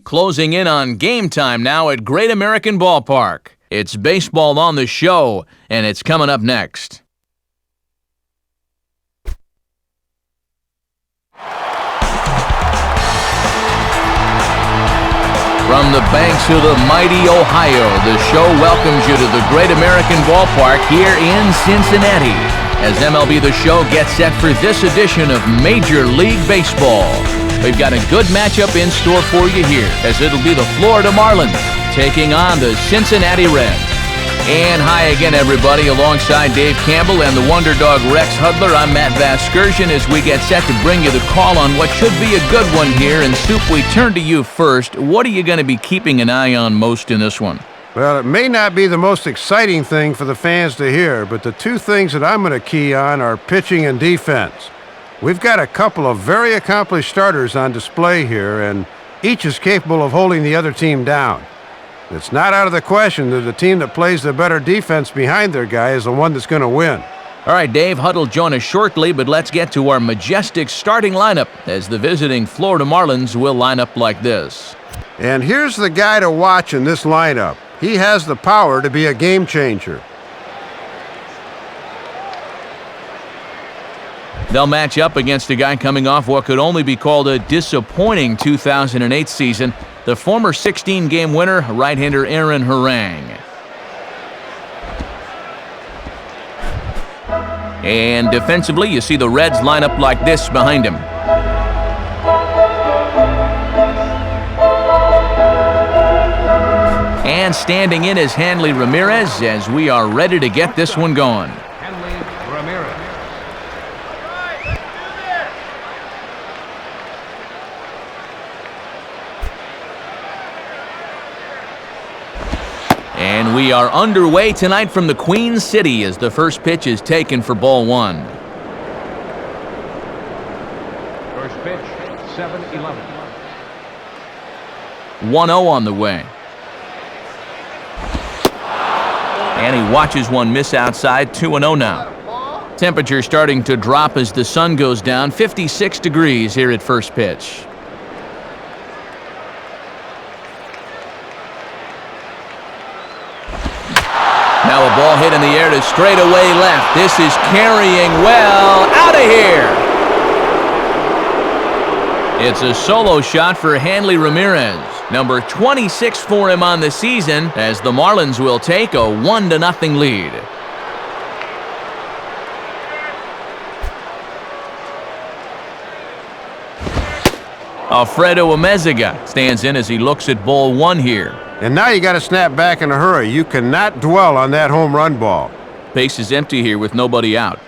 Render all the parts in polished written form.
Closing in on game time now at Great American Ballpark. It's baseball on the show, and it's coming up next. From the banks of the mighty Ohio, the show welcomes you to the Great American Ballpark here in Cincinnati as MLB The Show gets set for this edition of Major League Baseball. We've got a good matchup in store for you here as it'll be the Florida Marlins taking on the Cincinnati Reds. And hi again, everybody. Alongside Dave Campbell and the Wonder Dog Rex Hudler, I'm Matt Vasgersian as we get set to bring you the call on what should be a good one here. And Soup, we turn to you first. What are you going to be keeping an eye on most in this one? Well, it may not be the most exciting thing for the fans to hear, but the two things that I'm going to key on are pitching and defense. We've got a couple of very accomplished starters on display here, and each is capable of holding the other team down. It's not out of the question that the team that plays the better defense behind their guy is the one that's going to win. All right, Dave, Hudd will join us shortly, but let's get to our majestic starting lineup as the visiting Florida Marlins will line up like this. And here's the guy to watch in this lineup. He has the power to be a game changer. They'll match up against a guy coming off what could only be called a disappointing 2008 season, the former 16-game winner, right-hander Aaron Harang. And defensively, you see the Reds line up like this behind him. And standing in is Hanley Ramirez as we are ready to get this one going. And we are underway tonight from the Queen City as the first pitch is taken for ball one. First pitch, 7-11. 1-0 on the way. And he watches one miss outside, 2-0 now. Temperature starting to drop as the sun goes down, 56 degrees here at first pitch. Now a ball hit in the air to straightaway left. This is carrying well out of here. It's a solo shot for Hanley Ramirez. Number 26 for him on the season as the Marlins will take a 1-0 lead. Alfredo Amezaga stands in as he looks at ball one here. And now you got to snap back in a hurry. You cannot dwell on that home run ball. Base is empty here with nobody out.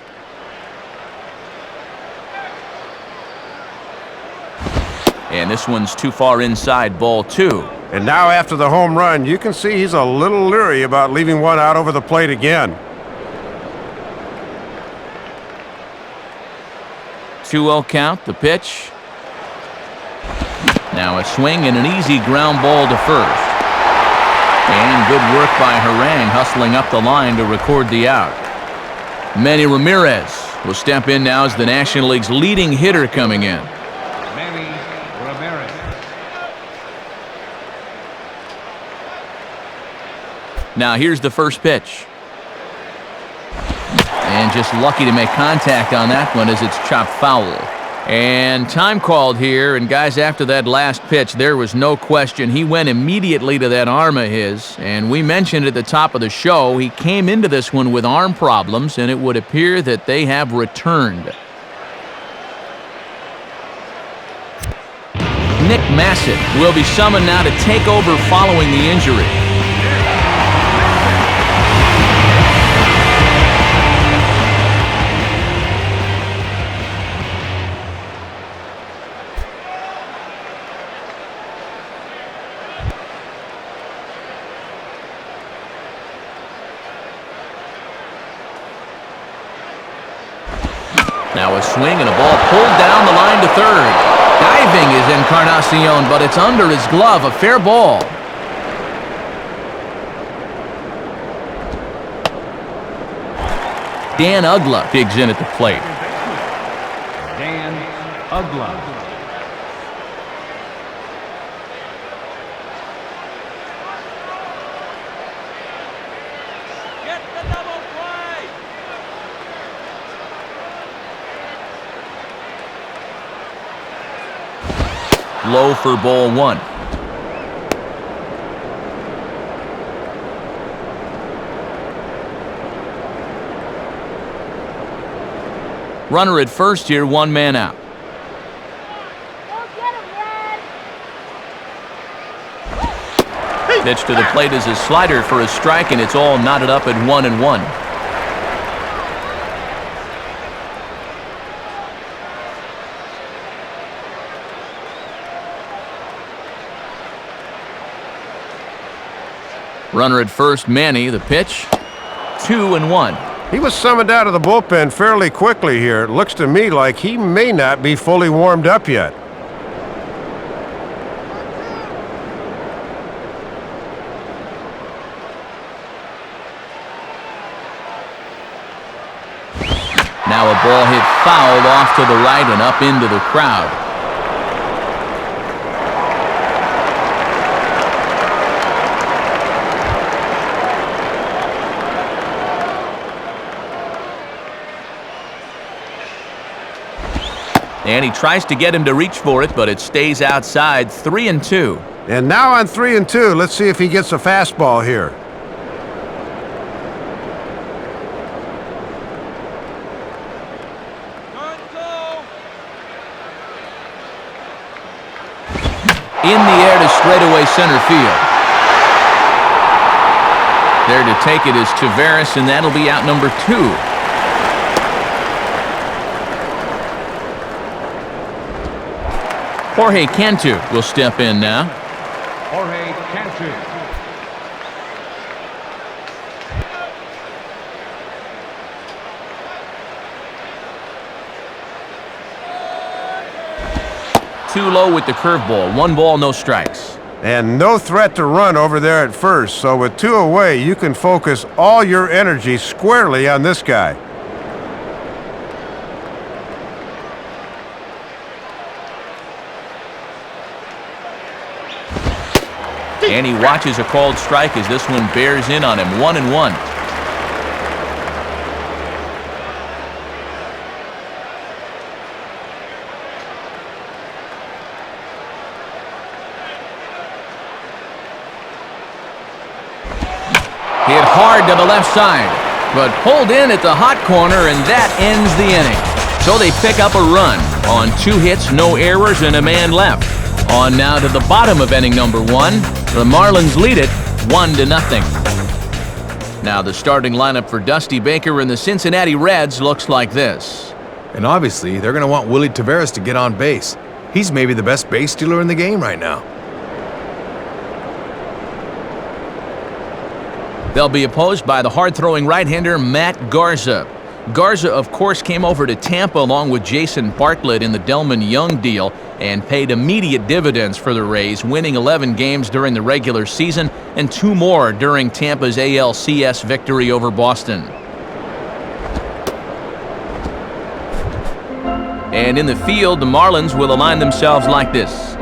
And this one's too far inside, ball two. And now after the home run, you can see he's a little leery about leaving one out over the plate again. 2-0 count, the pitch. Now a swing and an easy ground ball to first. And good work by Harang hustling up the line to record the out. Manny Ramirez will step in now as the National League's leading hitter coming in. Manny Ramirez. Now here's the first pitch. And just lucky to make contact on that one as it's chopped foul. And time called here, and guys, after that last pitch, there was no question. He went immediately to that arm of his, and we mentioned at the top of the show, he came into this one with arm problems, and it would appear that they have returned. Nick Massett will be summoned now to take over following the injury. Now a swing and a ball pulled down the line to third. Diving is Encarnacion, but it's under his glove. A fair ball. Dan Uggla digs in at the plate. Dan Uggla. low for ball one. Runner at first here, one man out. Pitch to the plate is a slider for a strike, and it's all knotted up at 1-1. Runner at first, Manny. The pitch, 2-1. He was summoned out of the bullpen fairly quickly here. It looks to me like he may not be fully warmed up yet. Now a ball hit foul off to the right and up into the crowd. And he tries to get him to reach for it, but it stays outside. 3-2. And now on 3-2, let's see if he gets a fastball here. In the air to straightaway center field. There to take it is Taveras, and that'll be out number 2. Jorge Cantu will step in now. Jorge Cantu. Too low with the curveball. 1 ball, no strikes. And no threat to run over there at first, so with 2 away, you can focus all your energy squarely on this guy. And he watches a called strike as this one bears in on him. 1-1. Hit hard to the left side, but pulled in at the hot corner, and that ends the inning. So they pick up a run on 2 hits, no errors, and a man left. On now to the bottom of inning number 1. The Marlins lead it 1-0. Now the starting lineup for Dusty Baker and the Cincinnati Reds looks like this. And obviously, they're going to want Willie Taveras to get on base. He's maybe the best base stealer in the game right now. They'll be opposed by the hard-throwing right-hander Matt Garza. Garza, of course, came over to Tampa along with Jason Bartlett in the Delman Young deal and paid immediate dividends for the Rays, winning 11 games during the regular season and 2 more during Tampa's ALCS victory over Boston. And in the field, the Marlins will align themselves like this.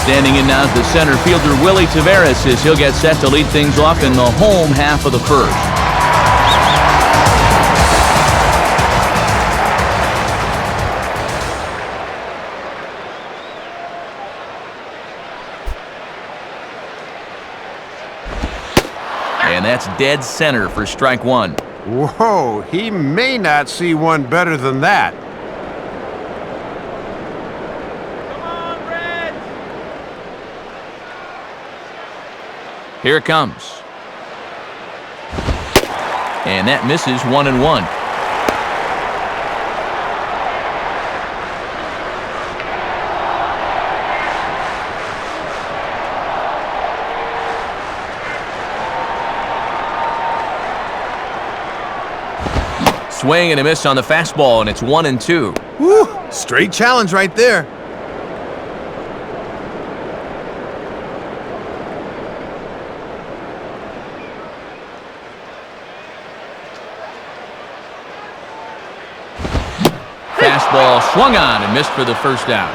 Standing in now is the center fielder Willie Taveras as he'll get set to lead things off in the home half of the first. And that's dead center for strike 1. Whoa, he may not see one better than that. Here it comes. And that misses. 1-1. Swing and a miss on the fastball, and it's 1-2. Woo! Straight challenge right there. Fastball swung on and missed for the first out.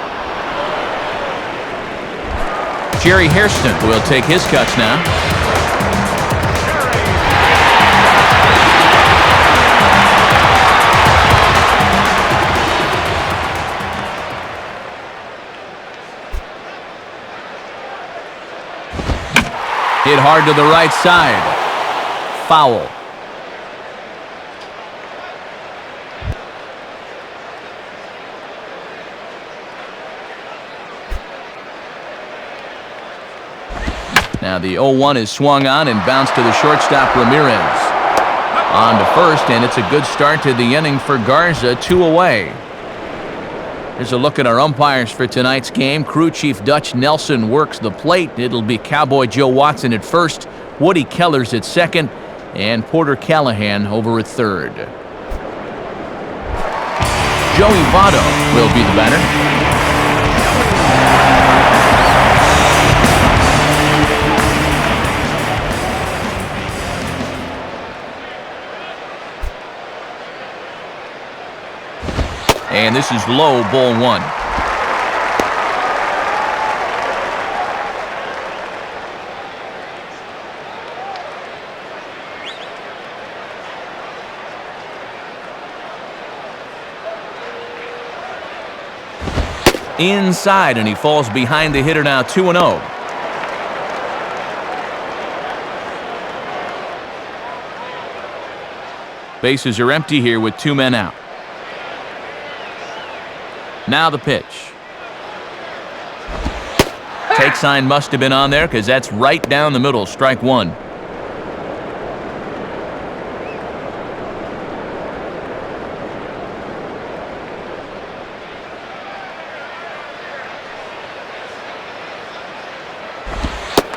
Jerry Hairston will take his cuts now. Hit hard to the right side. Foul. Now the 0-1 is swung on and bounced to the shortstop Ramirez. On to first, and it's a good start to the inning for Garza, 2 away. Here's a look at our umpires for tonight's game. Crew Chief Dutch Nelson works the plate. It'll be Cowboy Joe Watson at first, Woody Kellers at second, and Porter Callahan over at third. Joey Votto will be the batter. And this is low, ball 1. Inside, and he falls behind the hitter now, 2-0. Bases are empty here with 2 men out. Now the pitch. Take sign must have been on there because that's right down the middle, strike 1.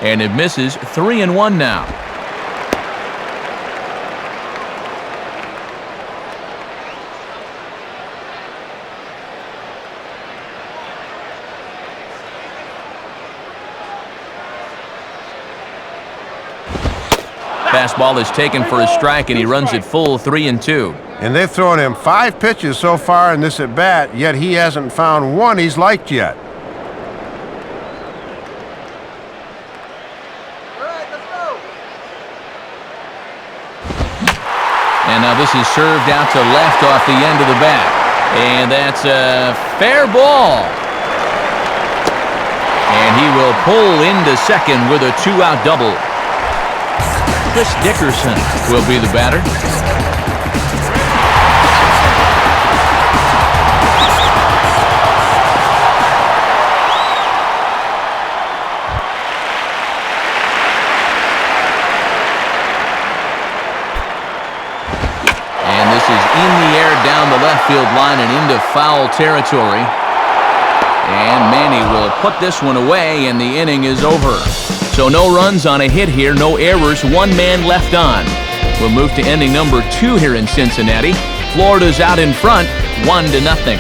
And it misses, 3-1 now. Fastball is taken for a strike, and he runs it full, 3-2. And they've thrown him 5 pitches so far in this at-bat, yet he hasn't found one he's liked yet. And now this is served out to left off the end of the bat. And that's a fair ball. And he will pull into second with a 2-out double. Chris Dickerson will be the batter. And this is in the air down the left field line and into foul territory. And Manny will put this one away, and the inning is over. So no runs on a hit here, no errors, 1 man left on. We'll move to inning number 2 here in Cincinnati. Florida's out in front, 1-0.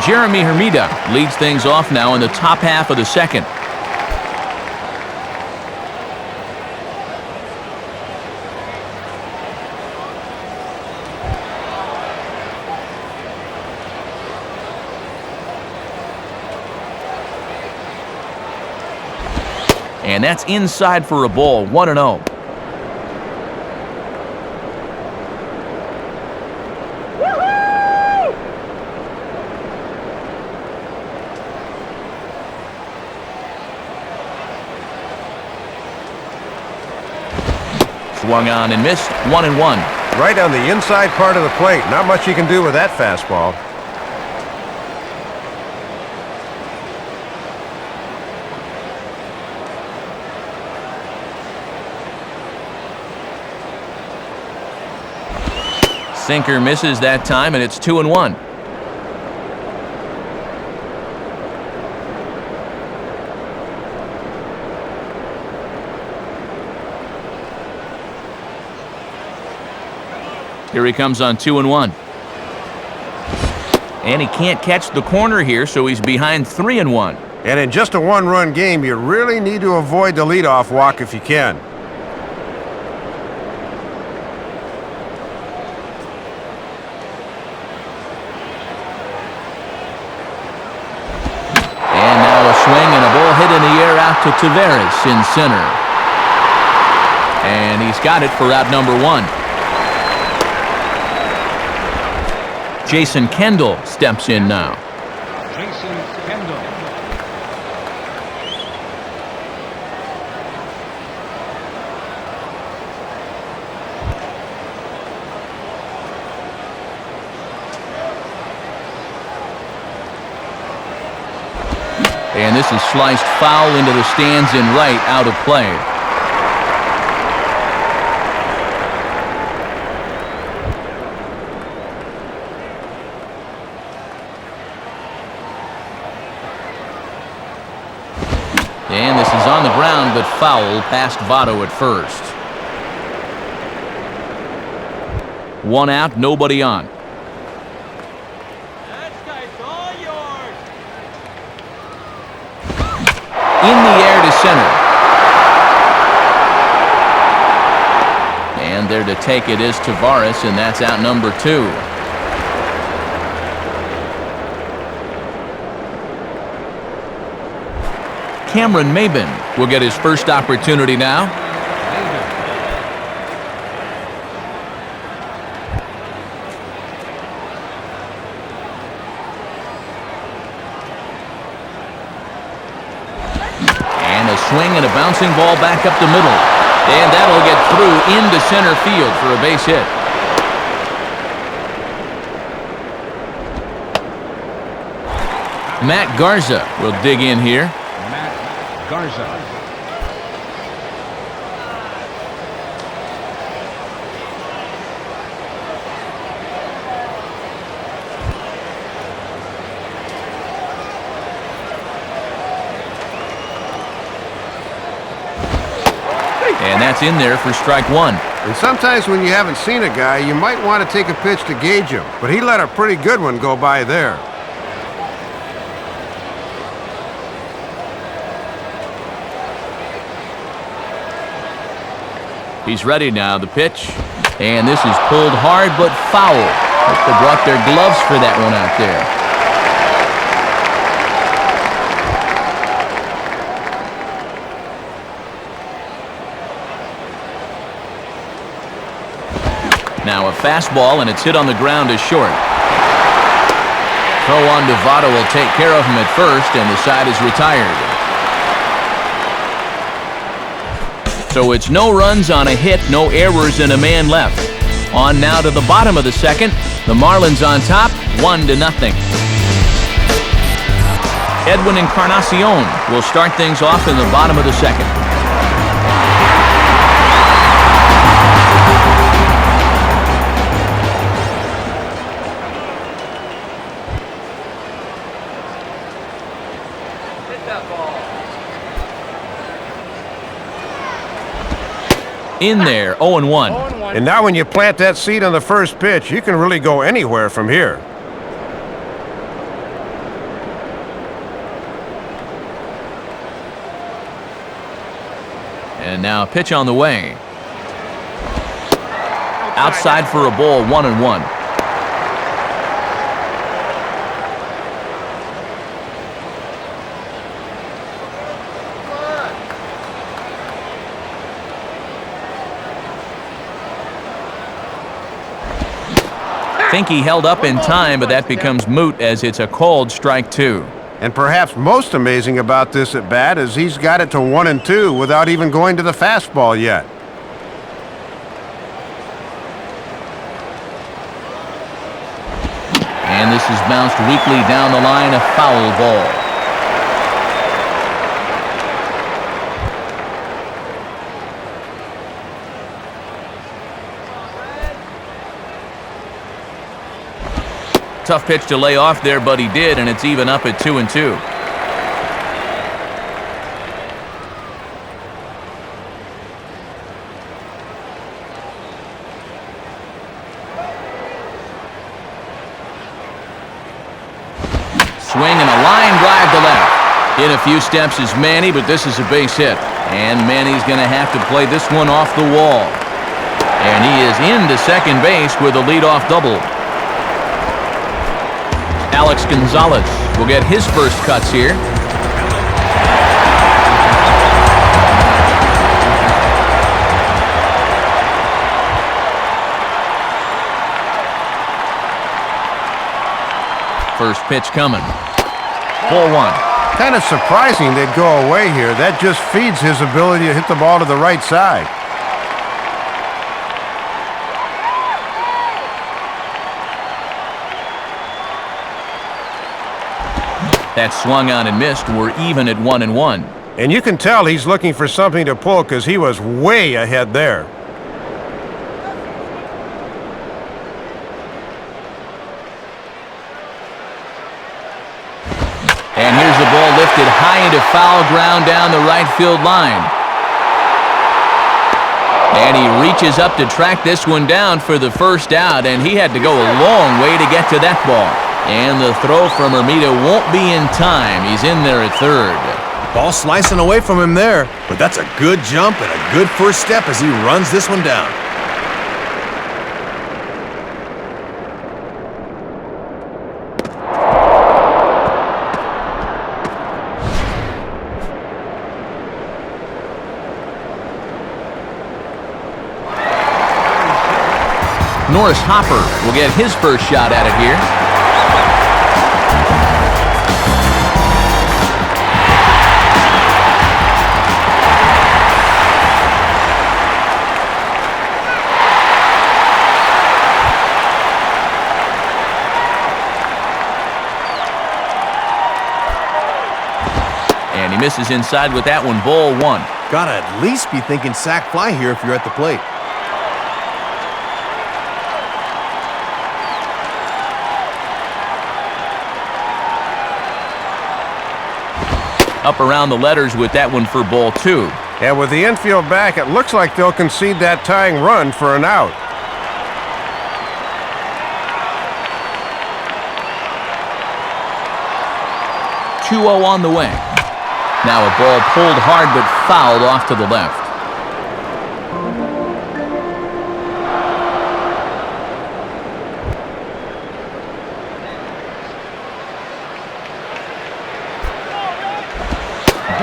Jeremy Hermida leads things off now in the top half of the second. And that's inside for a ball, 1-0. Swung on and missed, 1-1. Right on the inside part of the plate. Not much you can do with that fastball. Sinker misses that time, and it's 2-1. Here he comes on 2-1. And he can't catch the corner here, so he's behind 3-1. And in just a 1-run game, you really need to avoid the leadoff walk if you can. Swing and a ball hit in the air out to Taveras in center. And he's got it for out number 1. Jason Kendall steps in now. Jason Kendall. And this is sliced foul into the stands in right, out of play. And this is on the ground, but foul past Votto at first. 1 out, nobody on. In the air to center. And there to take it is Tavares, and that's out number 2. Cameron Maybin will get his first opportunity now. Swing and a bouncing ball back up the middle. And that'll get through into center field for a base hit. Matt Garza will dig in here. Matt Garza. And that's in there for strike 1. And sometimes when you haven't seen a guy, you might want to take a pitch to gauge him. But he let a pretty good one go by there. He's ready now, the pitch. And this is pulled hard but foul. They brought their gloves for that one out there. Now a fastball, and it's hit on the ground is short. Throw on to Votto will take care of him at first, and the side is retired. So it's no runs on a hit, no errors, and a man left. On now to the bottom of the second. The Marlins on top, 1-0. Edwin Encarnacion will start things off in the bottom of the second. In there, 0-1. And now when you plant that seed on the first pitch, you can really go anywhere from here. And now a pitch on the way. Outside for a ball, 1-1. Think he held up in time, but that becomes moot as it's a called strike 2. And perhaps most amazing about this at bat is he's got it to 1-2 without even going to the fastball yet. And this is bounced weakly down the line, a foul ball. Tough pitch to lay off there, but he did, and it's even up at 2-2. Swing and a line drive to left. In a few steps is Manny, but this is a base hit. And Manny's going to have to play this one off the wall. And he is into second base with a leadoff double. Alex Gonzalez will get his first cuts here. First pitch coming. Ball 1. Kind of surprising they'd go away here. That just feeds his ability to hit the ball to the right side. That swung on and missed. We're even at 1-1. And you can tell he's looking for something to pull because he was way ahead there. And here's the ball lifted high into foul ground down the right field line. And he reaches up to track this one down for the first out, and he had to go a long way to get to that ball. And the throw from Hermida won't be in time. He's in there at third. Ball slicing away from him there, but that's a good jump and a good first step as he runs this one down. Norris Hopper will get his first shot at it here. And he misses inside with that one, ball one. Gotta at least be thinking sac fly here if you're at the plate. Up around the letters with that one for ball two. And with the infield back, it looks like they'll concede that tying run for an out. .2-0 on the way. Now a ball pulled hard but fouled off to the left.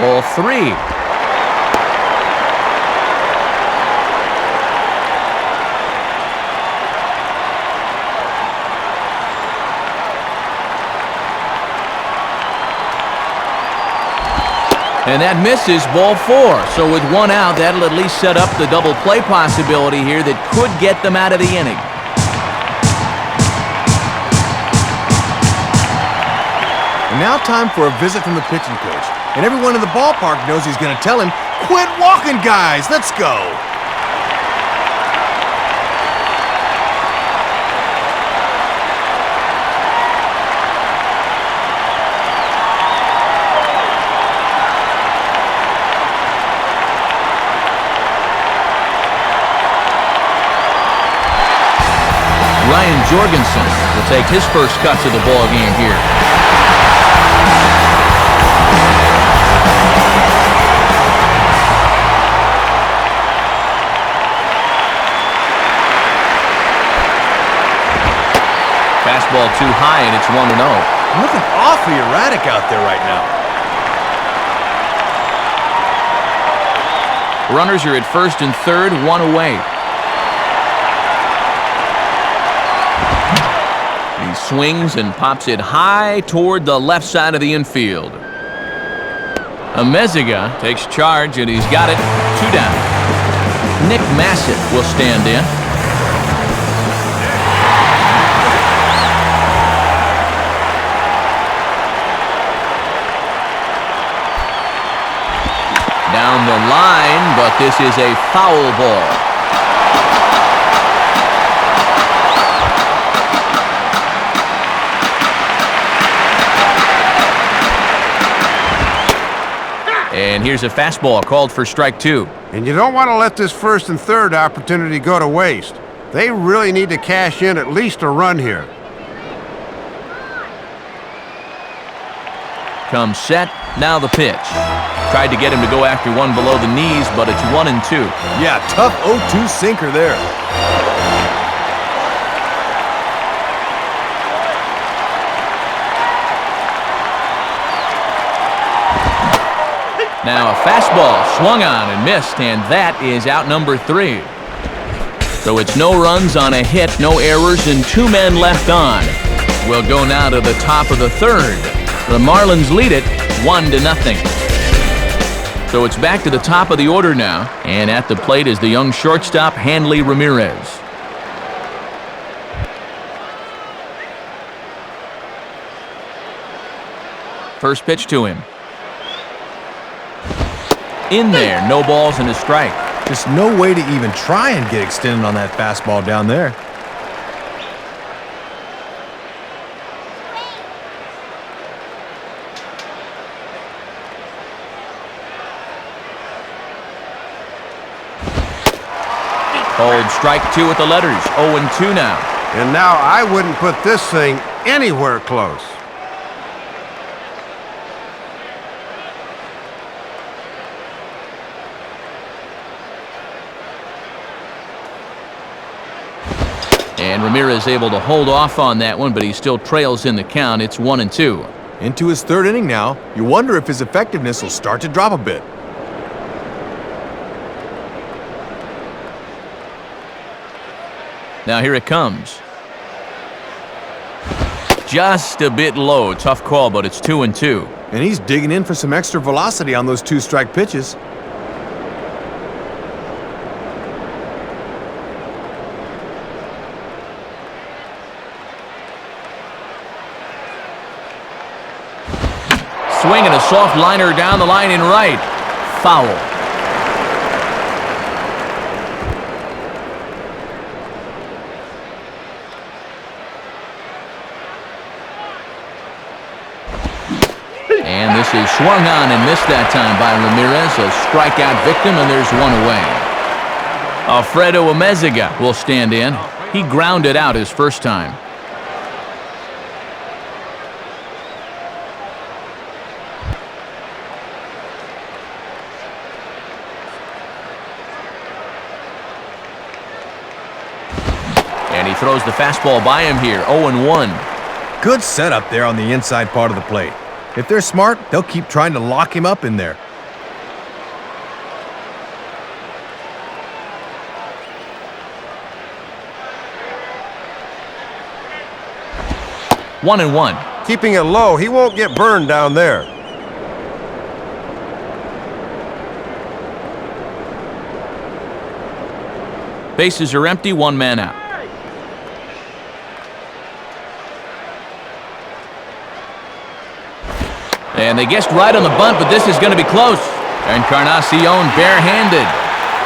Ball three. And that misses, ball four. So with one out, that'll at least set up the double play possibility here that could get them out of the inning. And now time for a visit from the pitching coach. And everyone in the ballpark knows he's going to tell him, "Quit walking, guys, let's go." Ryan Jorgensen will take his first cut to the ball game here. Fastball too high, and it's 1-0. Looking awfully erratic out there right now. Runners are at first and third, one away. He swings and pops it high toward the left side of the infield. Amezaga takes charge, and he's got it. Two down. Nick Massett will stand in. Down the line, but this is a foul ball. And here's a fastball called for strike two. And you don't want to let this first and third opportunity go to waste. They really need to cash in at least a run here. Comes set, now the pitch. Tried to get him to go after one below the knees, but it's 1-2. Yeah, tough 0-2 sinker there. Now a fastball swung on and missed, and that is out number 3. So it's no runs on a hit, no errors, and 2 men left on. We'll go now to the top of the third. The Marlins lead it 1-0. So it's back to the top of the order now, and at the plate is the young shortstop, Hanley Ramirez. First pitch to him. In there, no balls and a strike. Just no way to even try and get extended on that fastball down there. Hold strike two with the letters. 0-2 now. And now I wouldn't put this thing anywhere close. And Ramirez able to hold off on that one, but he still trails in the count. It's 1-2. Into his third inning now. You wonder if his effectiveness will start to drop a bit. Now here it comes. Just a bit low. Tough call, but it's 2-2. And he's digging in for some extra velocity on those two-strike pitches. Swinging a soft liner down the line in right. Foul. And this is swung on and missed that time by Ramirez. A strikeout victim, and there's one away. Alfredo Amezaga will stand in. He grounded out his first time. And he throws the fastball by him here. 0-1. Good setup there on the inside part of the plate. If they're smart, they'll keep trying to lock him up in there. One and one. Keeping it low, he won't get burned down there. Bases are empty, one man out. And they guessed right on the bunt, but this is going to be close. Encarnacion barehanded.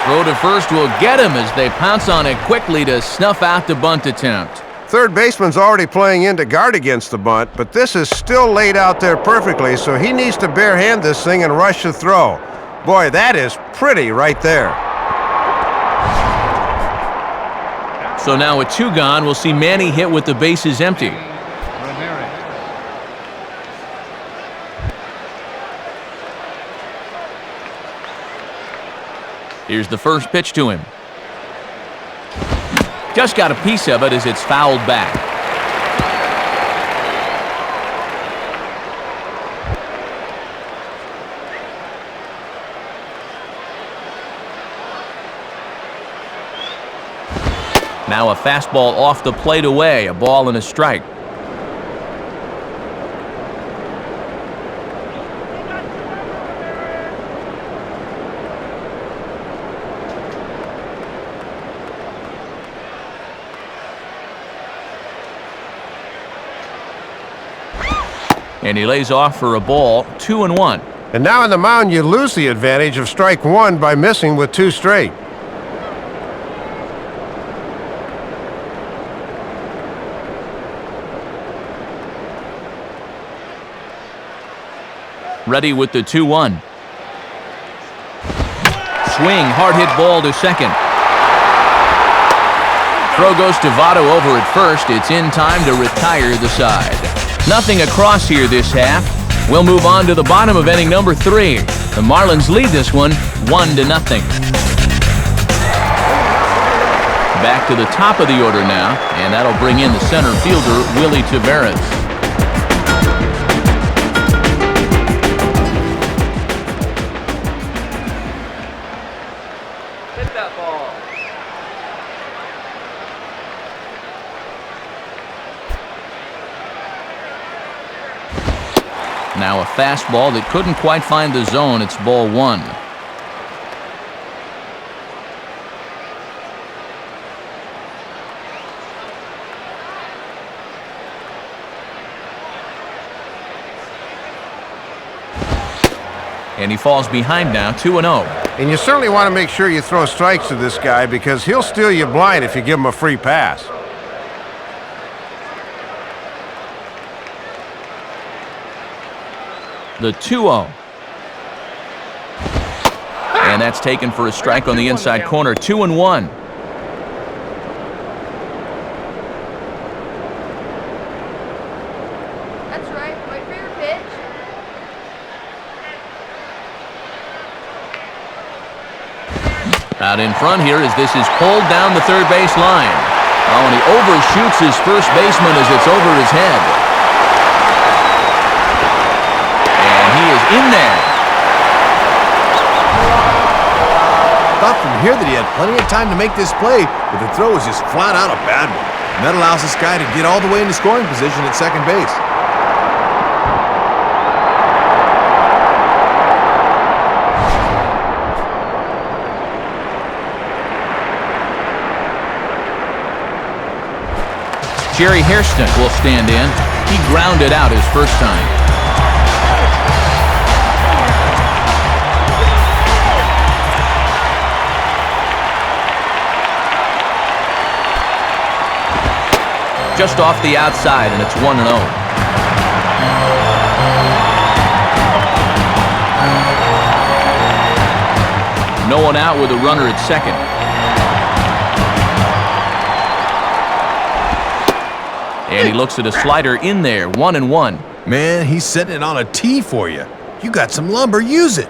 Throw to first will get him as they pounce on it quickly to snuff out the bunt attempt. Third baseman's already playing in to guard against the bunt, but this is still laid out there perfectly, so he needs to barehand this thing and rush the throw. Boy, that is pretty right there. So now with two gone, we'll see Manny hit with the bases empty. Here's the first pitch to him. Just got a piece of it as it's fouled back. Now a fastball off the plate away, a ball and a strike. And he lays off for a ball, 2-1. And now on the mound, you lose the advantage of strike one by missing with two straight. Ready with the 2-1. Swing, hard hit ball to second. Throw goes to Votto over at first. It's in time to retire the side. Nothing across here this half. We'll move on to the bottom of inning number 3. The Marlins lead this one 1-0. Back to the top of the order now, and that'll bring in the center fielder, Willie Taveras. Hit that ball. Now a fastball that couldn't quite find the zone. It's ball 1. And he falls behind now, 2-0. And you certainly want to make sure you throw strikes to this guy because he'll steal you blind if you give him a free pass. The 2-0. And that's taken for a strike on the inside corner, 2-1. That's right, my favorite pitch. Out in front here as this is pulled down the third base line. Oh, and he overshoots his first baseman as it's over his head. And he is in there. Thought from here that he had plenty of time to make this play, but the throw was just flat out a bad one. And that allows this guy to get all the way into scoring position at second base. Jerry Hairston will stand in. He grounded out his first time. Just off the outside, and it's 1-0. No one out with a runner at second. And he looks at a slider in there, 1-1. Man, he's setting it on a tee for you. You got some lumber, use it.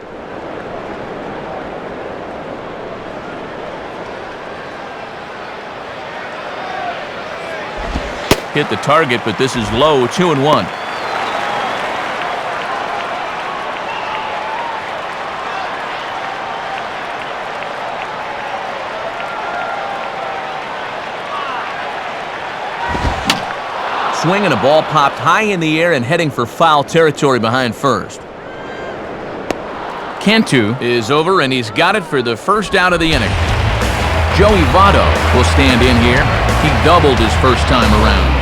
Hit the target, but this is low, 2-1. Swing and a ball popped high in the air and heading for foul territory behind first. Cantu is over, and he's got it for the first out of the inning. Joey Votto will stand in here. He doubled his first time around.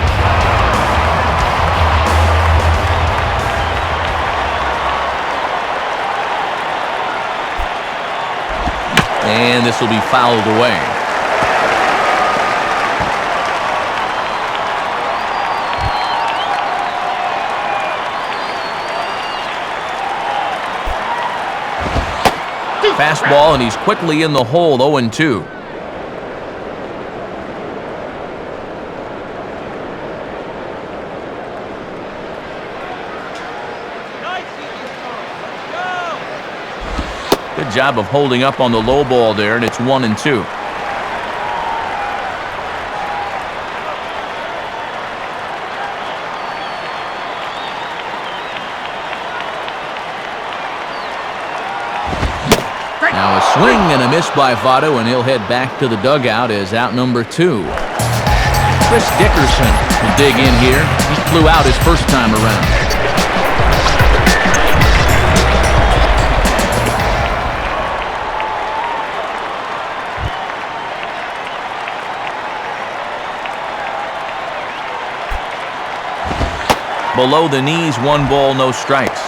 And this will be fouled away. Fastball, and he's quickly in the hole, 0-2. Good job of holding up on the low ball there, and it's 1-2. Now a swing and a miss by Votto, and he'll head back to the dugout as out number 2. Chris Dickerson will dig in here. He flew out his first time around. Below the knees, 1 ball, no strikes.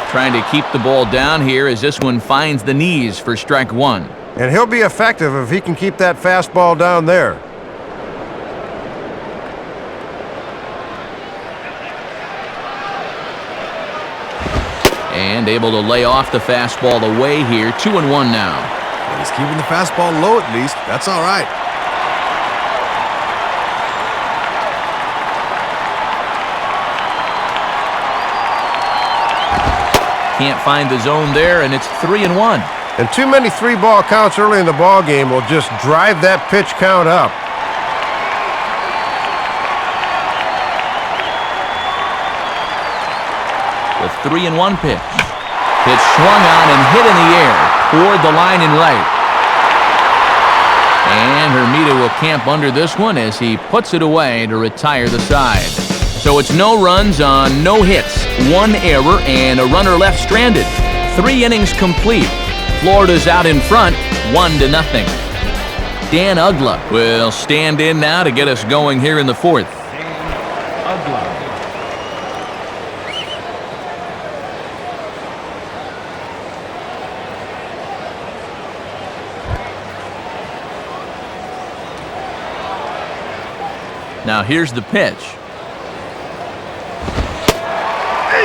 Trying to keep the ball down here as this one finds the knees for strike 1. And he'll be effective if he can keep that fastball down there. And able to lay off the fastball away here, 2-1 now. Well, he's keeping the fastball low at least. That's all right. Can't find the zone there, and it's 3-1. And too many 3-ball counts early in the ball game will just drive that pitch count up. The 3-1 pitch. It's swung on and hit in the air toward the line and right. And Hermida will camp under this one as he puts it away to retire the side. So it's no runs on no hits, 1 error, and a runner left stranded. 3 innings complete. Florida's out in front, 1-0. Dan Ugla will stand in now to get us going here in the fourth. Ugla. Now here's the pitch.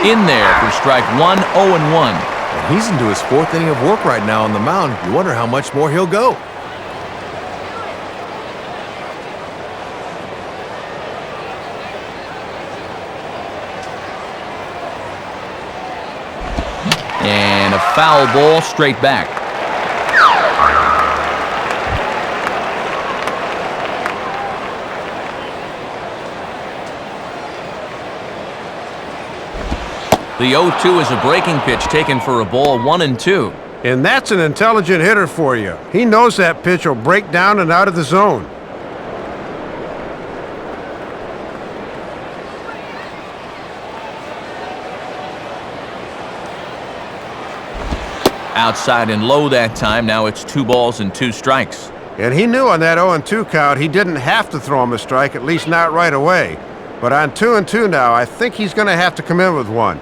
In there for strike 1, 0-1. And he's into his fourth inning of work right now on the mound. You wonder how much more he'll go. And a foul ball straight back. The 0-2 is a breaking pitch taken for a ball, 1-2. And that's an intelligent hitter for you. He knows that pitch will break down and out of the zone. Outside and low that time. Now it's 2 balls and 2 strikes. And he knew on that 0-2 count he didn't have to throw him a strike, at least not right away. But on 2-2 now, I think he's going to have to come in with one.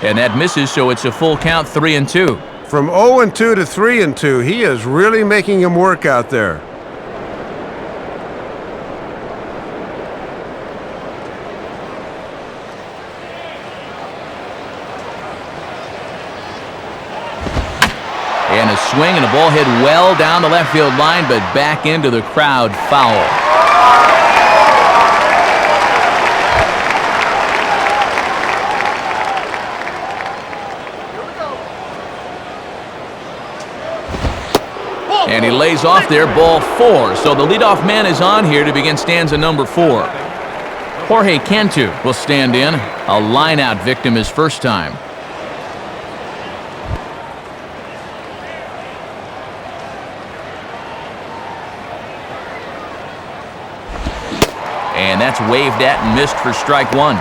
And that misses, so it's a full count, 3-2. From 0-2 to 3-2, he is really making him work out there. And a swing and a ball hit well down the left field line, but back into the crowd, foul. And he lays off there, ball 4. So the leadoff man is on here to begin stanza number 4. Jorge Cantu will stand in. A line-out victim his first time. And that's waved at and missed for strike 1.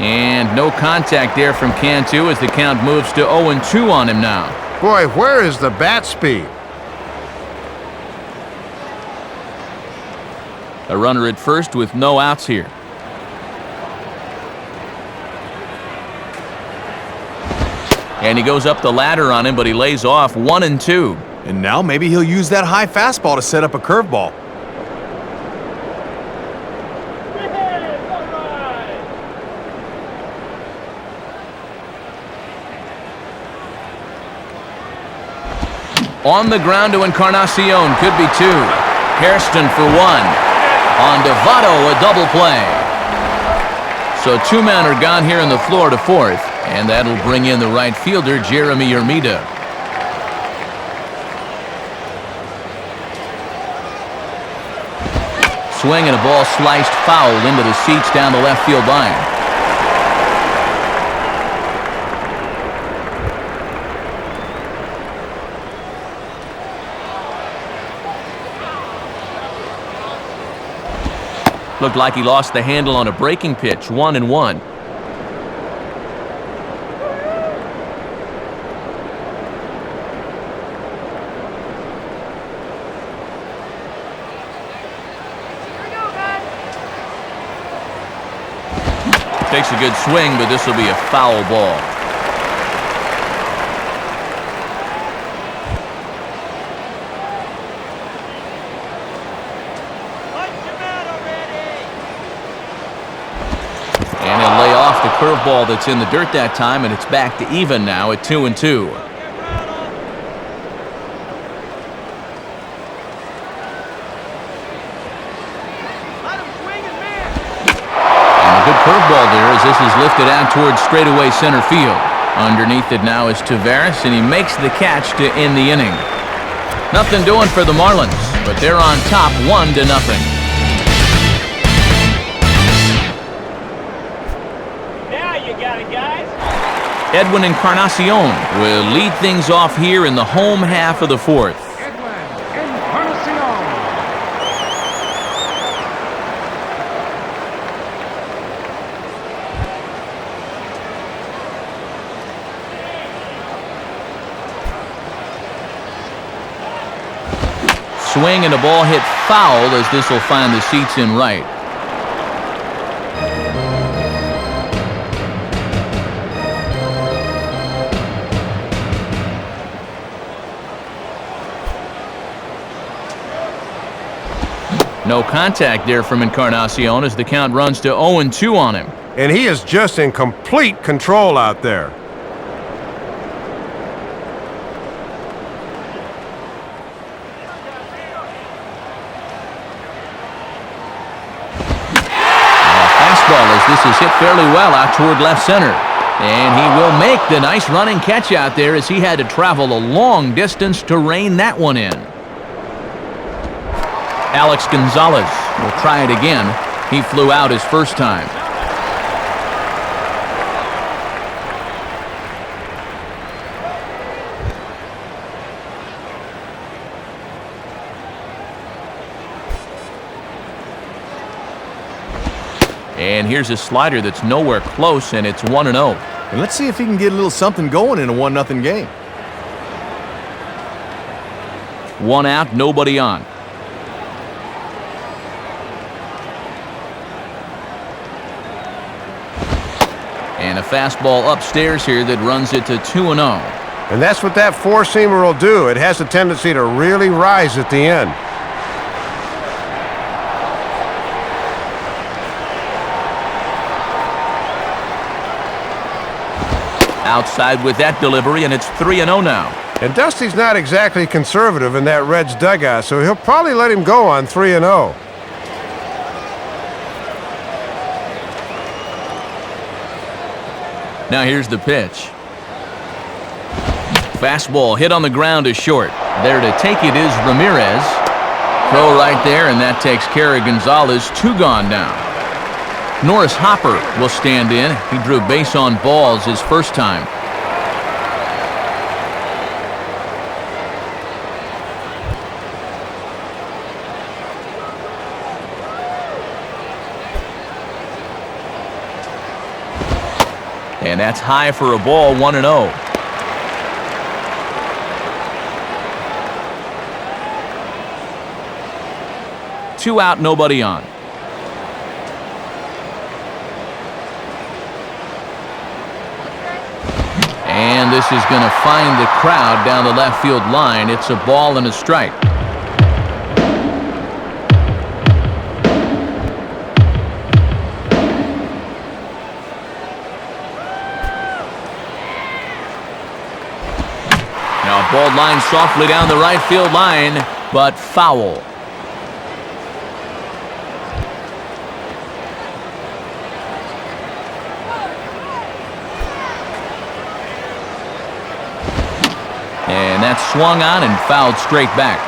And no contact there from Cantu as the count moves to 0-2 on him now. Boy, where is the bat speed? A runner at first with no outs here. And he goes up the ladder on him, but he lays off, 1-2. And now maybe he'll use that high fastball to set up a curveball. On the ground to Encarnacion, could be 2. Hairston for 1. On Devato, a double play. So 2 men are gone here in the Florida fourth, and that'll bring in the right fielder, Jeremy Ermida. Swing and a ball sliced foul into the seats down the left field line. Looked like he lost the handle on a breaking pitch, 1-1. Takes a good swing, but this will be a foul ball. And he'll lay off the curveball that's in the dirt that time, and it's back to even now at 2-2. Good curveball there as this is lifted out towards straightaway center field. Underneath it now is Taveras, and he makes the catch to end the inning. Nothing doing for the Marlins, but they're on top 1-0. Now you got it, guys. Edwin Encarnacion will lead things off here in the home half of the fourth. Swing and a ball hit foul as this will find the seats in right. No contact there from Encarnacion as the count runs to 0-2 on him. And he is just in complete control out there. As this is hit fairly well out toward left center. And he will make the nice running catch out there as he had to travel a long distance to rein that one in. Alex Gonzalez will try it again. He flew out his first time. And here's a slider that's nowhere close, and it's 1-0. And let's see if he can get a little something going in a 1-0 game. One out, nobody on. And a fastball upstairs here that runs it to 2-0. And that's what that four-seamer will do. It has a tendency to really rise at the end. Outside with that delivery, and it's 3-0 now. And Dusty's not exactly conservative in that Reds dugout, so he'll probably let him go on 3-0. Now here's the pitch. Fastball hit on the ground is short. There to take it is Ramirez. Throw right there, and that takes care of Gonzalez. 2 gone now. Norris Hopper will stand in. He drew base on balls his first time. And that's high for a ball, 1-0. Two out, nobody on. And this is going to find the crowd down the left field line. It's a ball and a strike. Now a ball line softly down the right field line, but foul. And that's swung on and fouled straight back.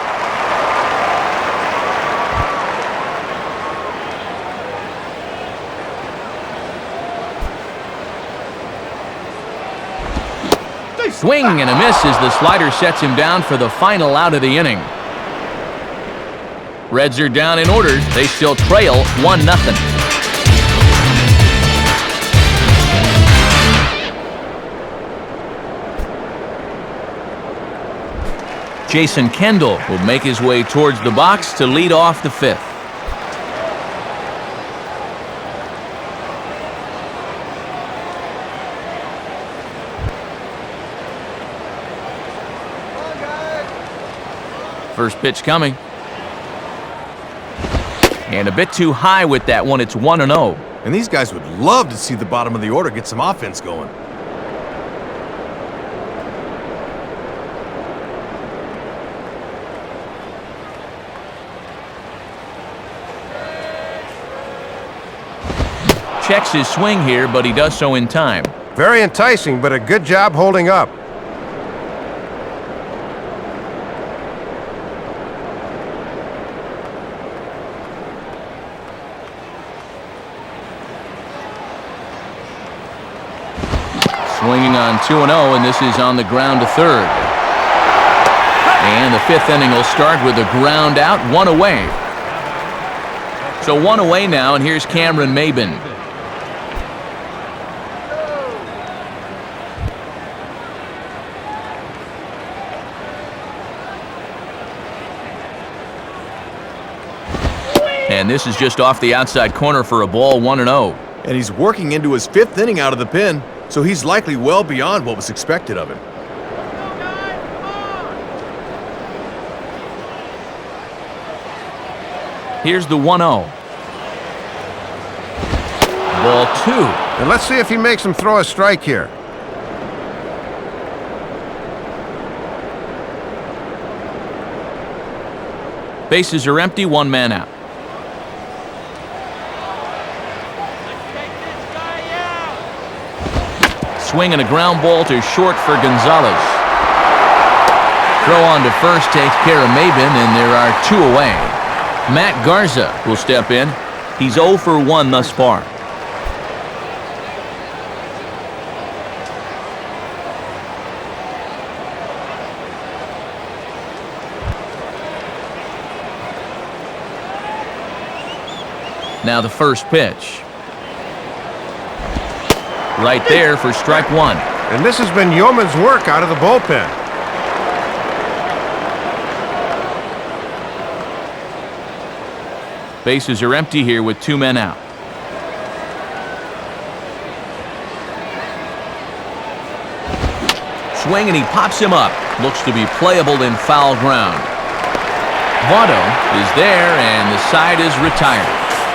Swing and a miss as the slider sets him down for the final out of the inning. Reds are down in orders. They still trail 1-0. Jason Kendall will make his way towards the box to lead off the fifth. First pitch coming. And a bit too high with that one. It's 1-0. And these guys would love to see the bottom of the order get some offense going. Checks his swing here, but he does so in time. Very enticing, but a good job holding up. Swinging on 2-0, and this is on the ground to third. And the fifth inning will start with a ground out, one away. So one away now, and here's Cameron Maben. And this is just off the outside corner for a ball, 1-0. And he's working into his fifth inning out of the pen, so he's likely well beyond what was expected of him. Here's the 1-0. Ball 2. And let's see if he makes him throw a strike here. Bases are empty, one man out. Swing and a ground ball to short for Gonzalez. Throw on to first takes care of Maben, and there are two away. Matt Garza will step in. He's 0 for 1 thus far. Now the first pitch. Right there for strike one. And this has been yeoman's work out of the bullpen. Bases are empty here with two men out. Swing and he pops him up. Looks to be playable in foul ground. Votto is there and the side is retired.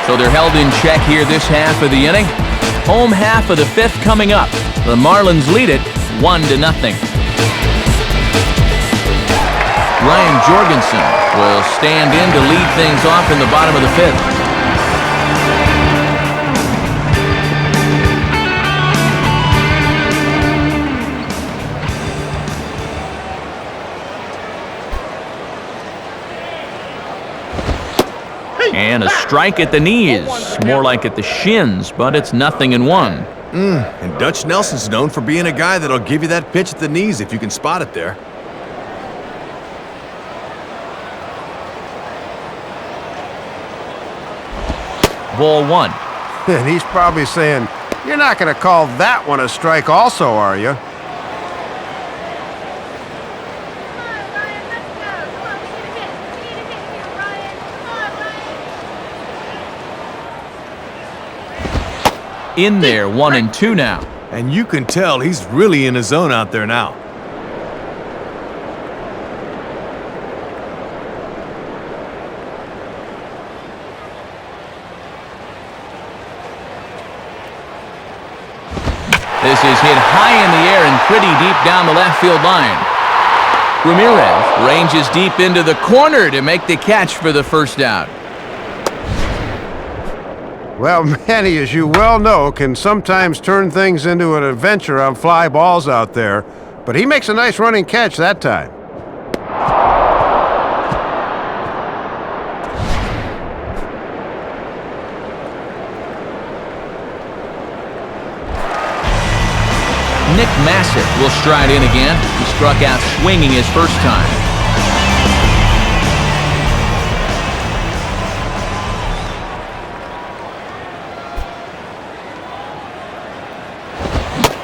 So they're held in check here this half of the inning. Home half of the fifth coming up. The Marlins lead it 1-0. Ryan Jorgensen will stand in to lead things off in the bottom of the fifth. And a strike at the knees, more like at the shins, but it's 0-1. And Dutch Nelson's known for being a guy that'll give you that pitch at the knees if you can spot it there. Ball 1. And he's probably saying, you're not going to call that one a strike also, are you? In there, 1-2 now. And you can tell he's really in his zone out there now. This is hit high in the air and pretty deep down the left field line. Ramirez ranges deep into the corner to make the catch for the first out. Well, Manny, as you well know, can sometimes turn things into an adventure on fly balls out there, but he makes a nice running catch that time. Nick Massett will stride in again. He struck out swinging his first time.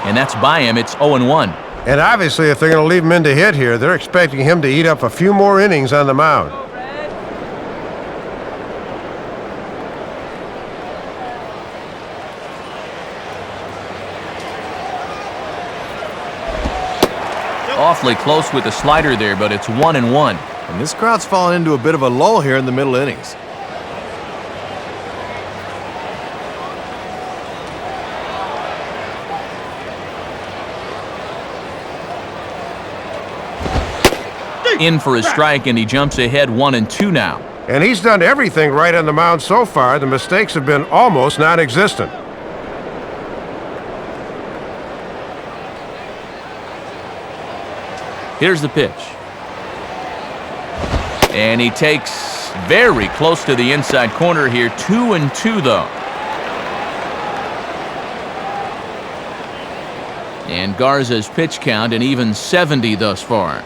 And that's by him. It's 0-1. And obviously, if they're going to leave him in to hit here, they're expecting him to eat up a few more innings on the mound. Awfully close with the slider there, but it's 1-1. And this crowd's fallen into a bit of a lull here in the middle innings. In for a strike, and he jumps ahead 1-2 now. And he's done everything right on the mound so far. The mistakes have been almost non-existent. Here's the pitch. And he takes very close to the inside corner here. 2-2 though. And Garza's pitch count an even 70 thus far.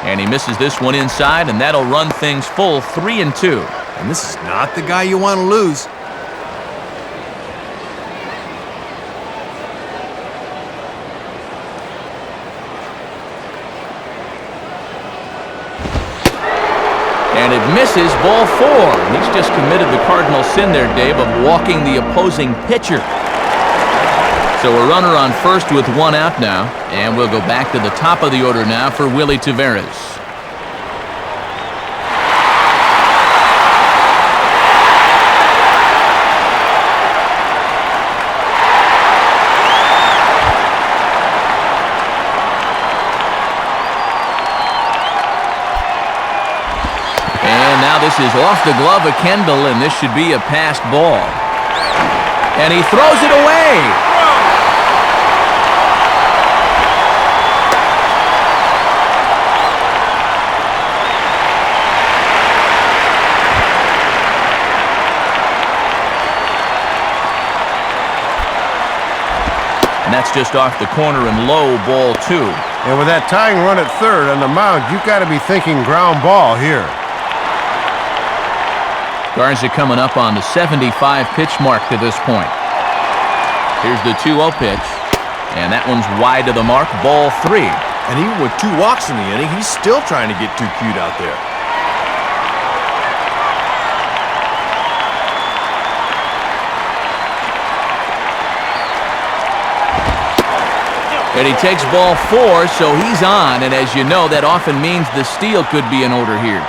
And he misses this one inside, and that'll run things full 3-2. And this is not the guy you want to lose. And it misses, ball 4. He's just committed the cardinal sin there, Dave, of walking the opposing pitcher. So a runner on first with one out now, and we'll go back to the top of the order now for Willie Taveras. This is off the glove of Kendall, and this should be a passed ball. And he throws it away. And that's just off the corner and low, ball 2. And with that tying run at third on the mound, you've got to be thinking ground ball here. Garza coming up on the 75 pitch mark to this point. Here's the 2-0 pitch, and that one's wide to the mark, ball 3. And even with 2 walks in the inning, he's still trying to get too cute out there. And he takes ball 4, so he's on, and as you know, that often means the steal could be in order here.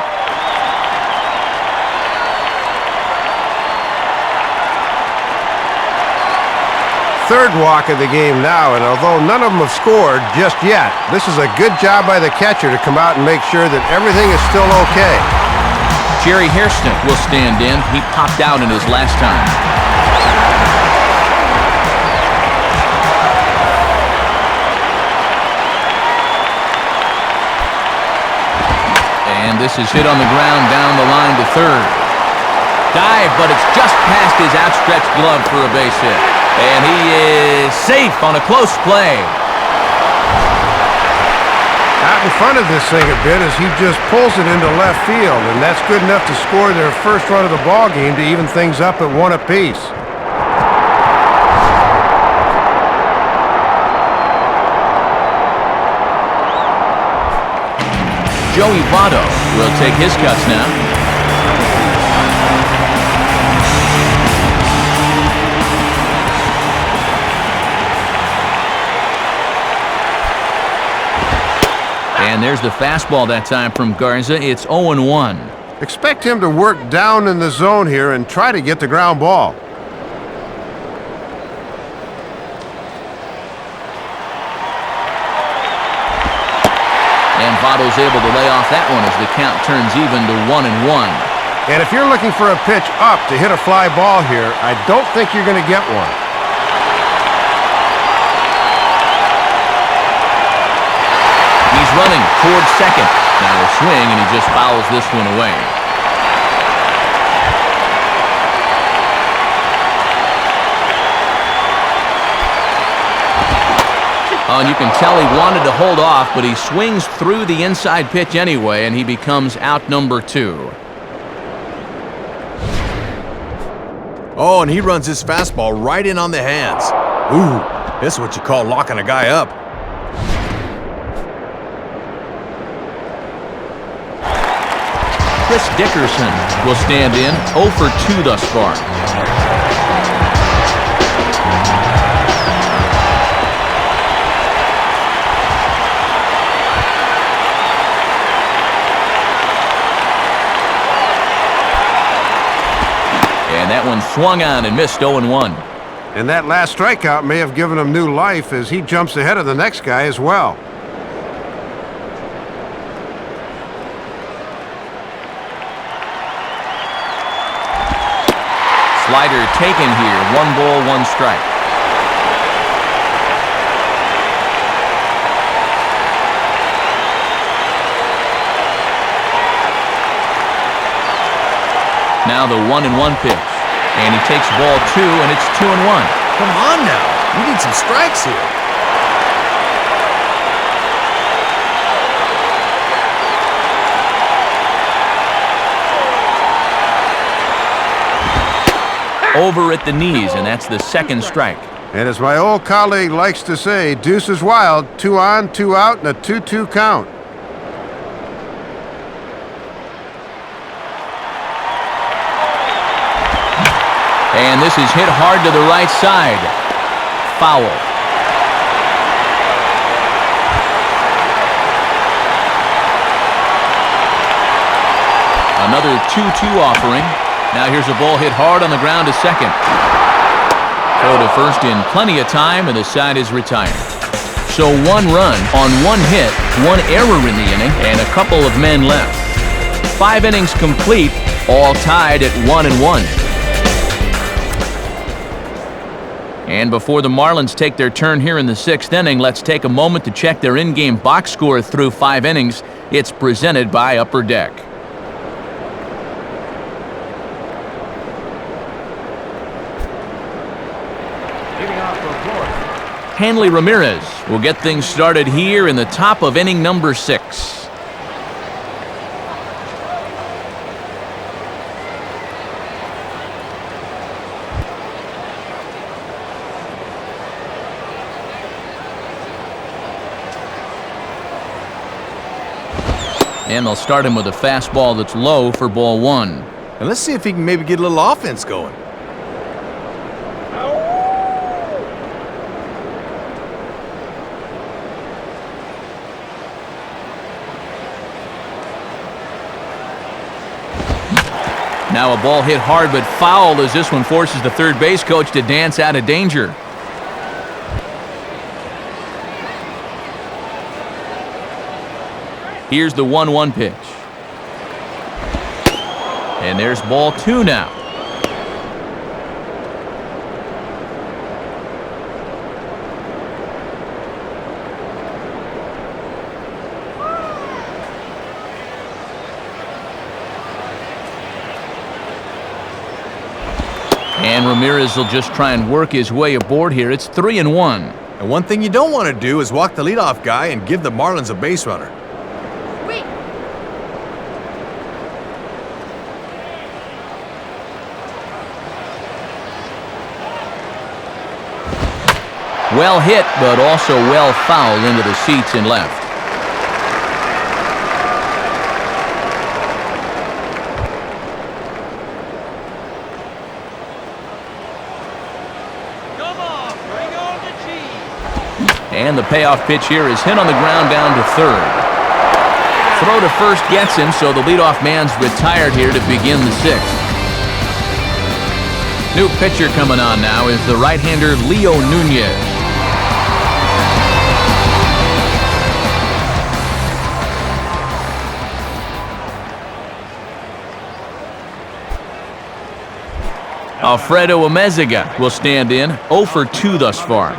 Third walk of the game now, and although none of them have scored just yet, this is a good job by the catcher to come out and make sure that everything is still okay. Jerry Hairston will stand in. He popped out in his last time. And this is hit on the ground down the line to third. Dive, but it's just past his outstretched glove for a base hit. And he is safe on a close play. Out in front of this thing a bit as he just pulls it into left field, and that's good enough to score their first run of the ball game to even things up at 1 apiece. Joey Votto will take his cuts now. And there's the fastball that time from Garza. It's 0-1. Expect him to work down in the zone here and try to get the ground ball. And Votto's able to lay off that one as the count turns even to 1-1. And if you're looking for a pitch up to hit a fly ball here, I don't think you're going to get one. He's running towards second. Now a swing, and he just fouls this one away. Oh, and you can tell he wanted to hold off, but he swings through the inside pitch anyway, and he becomes out number 2. Oh, and he runs his fastball right in on the hands. Ooh, this is what you call locking a guy up. Chris Dickerson will stand in, 0 for 2 thus far. And that one swung on and missed, 0-1. And that last strikeout may have given him new life as he jumps ahead of the next guy as well. Slider taken here, 1 ball, 1 strike. Now the 1-1 pitch. And he takes ball 2, and it's 2-1. Come on now. We need some strikes here. Over at the knees, and that's the second strike. And as my old colleague likes to say, deuce is wild, 2 on, 2 out, and a 2-2 count. And this is hit hard to the right side. Foul. Another 2-2 offering. Now here's a ball hit hard on the ground to second. Throw to first in plenty of time, and the side is retired. So 1 run on 1 hit, 1 error in the inning, and a couple of men left. 5 innings complete, all tied at 1-1. And before the Marlins take their turn here in the 6th inning, let's take a moment to check their in-game box score through 5 innings. It's presented by Upper Deck. Hanley Ramirez will get things started here in the top of inning number 6. And they'll start him with a fastball that's low for ball 1. And let's see if he can maybe get a little offense going. Now a ball hit hard but foul as this one forces the third base coach to dance out of danger. Here's the 1-1 pitch. And there's ball 2 now. And Ramirez will just try and work his way aboard here. It's 3-1. And one thing you don't want to do is walk the leadoff guy and give the Marlins a base runner. Wait. Well hit, but also well fouled into the seats and left. And the payoff pitch here is hit on the ground down to third. Throw to first gets him, so the leadoff man's retired here to begin the 6th. New pitcher coming on now is the right-hander Leo Nunez. Alfredo Amezaga will stand in, 0 for 2 thus far.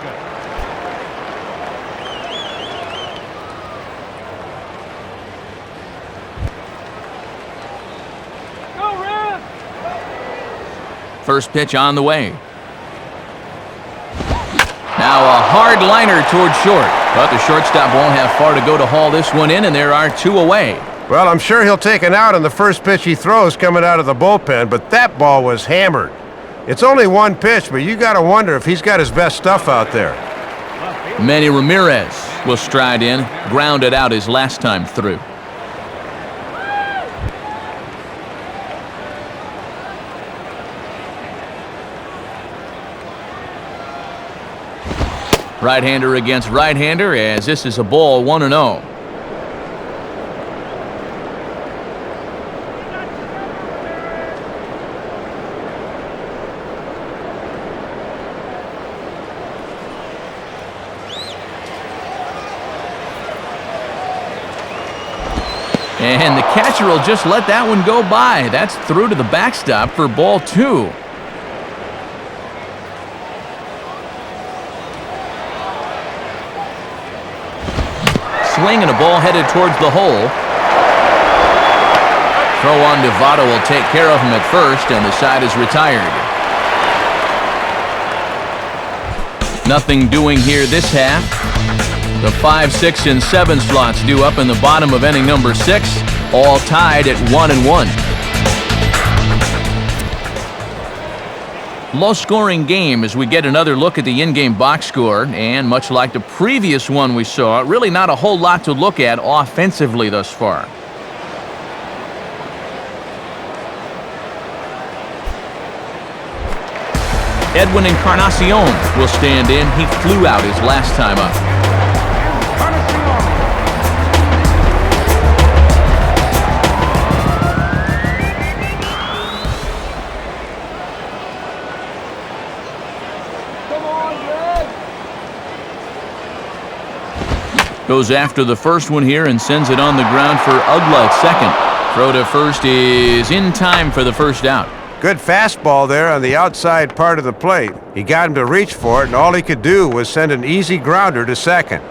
First pitch on the way. Now a hard liner toward short, but the shortstop won't have far to go to haul this one in, and there are 2 away. Well, I'm sure he'll take an out on the first pitch he throws coming out of the bullpen, but that ball was hammered. It's only 1 pitch, but you got to wonder if he's got his best stuff out there. Manny Ramirez will stride in, grounded out his last time through. Right-hander against right-hander, as this is a ball 1-0. And the catcher will just let that one go by. That's through to the backstop for ball 2. Swing and a ball headed towards the hole. Throw on to Votto will take care of him at first, and the side is retired. Nothing doing here this half. The 5, 6, and 7 slots due up in the bottom of inning number 6, all tied at 1-1. Low-scoring game as we get another look at the in-game box score, and much like the previous one we saw, really not a whole lot to look at offensively thus far. Edwin Encarnacion will stand in. He flew out his last time up. Goes after the first one here and sends it on the ground for Ugla at second. Throw to first is in time for the first out. Good fastball there on the outside part of the plate. He got him to reach for it, and all he could do was send an easy grounder to second.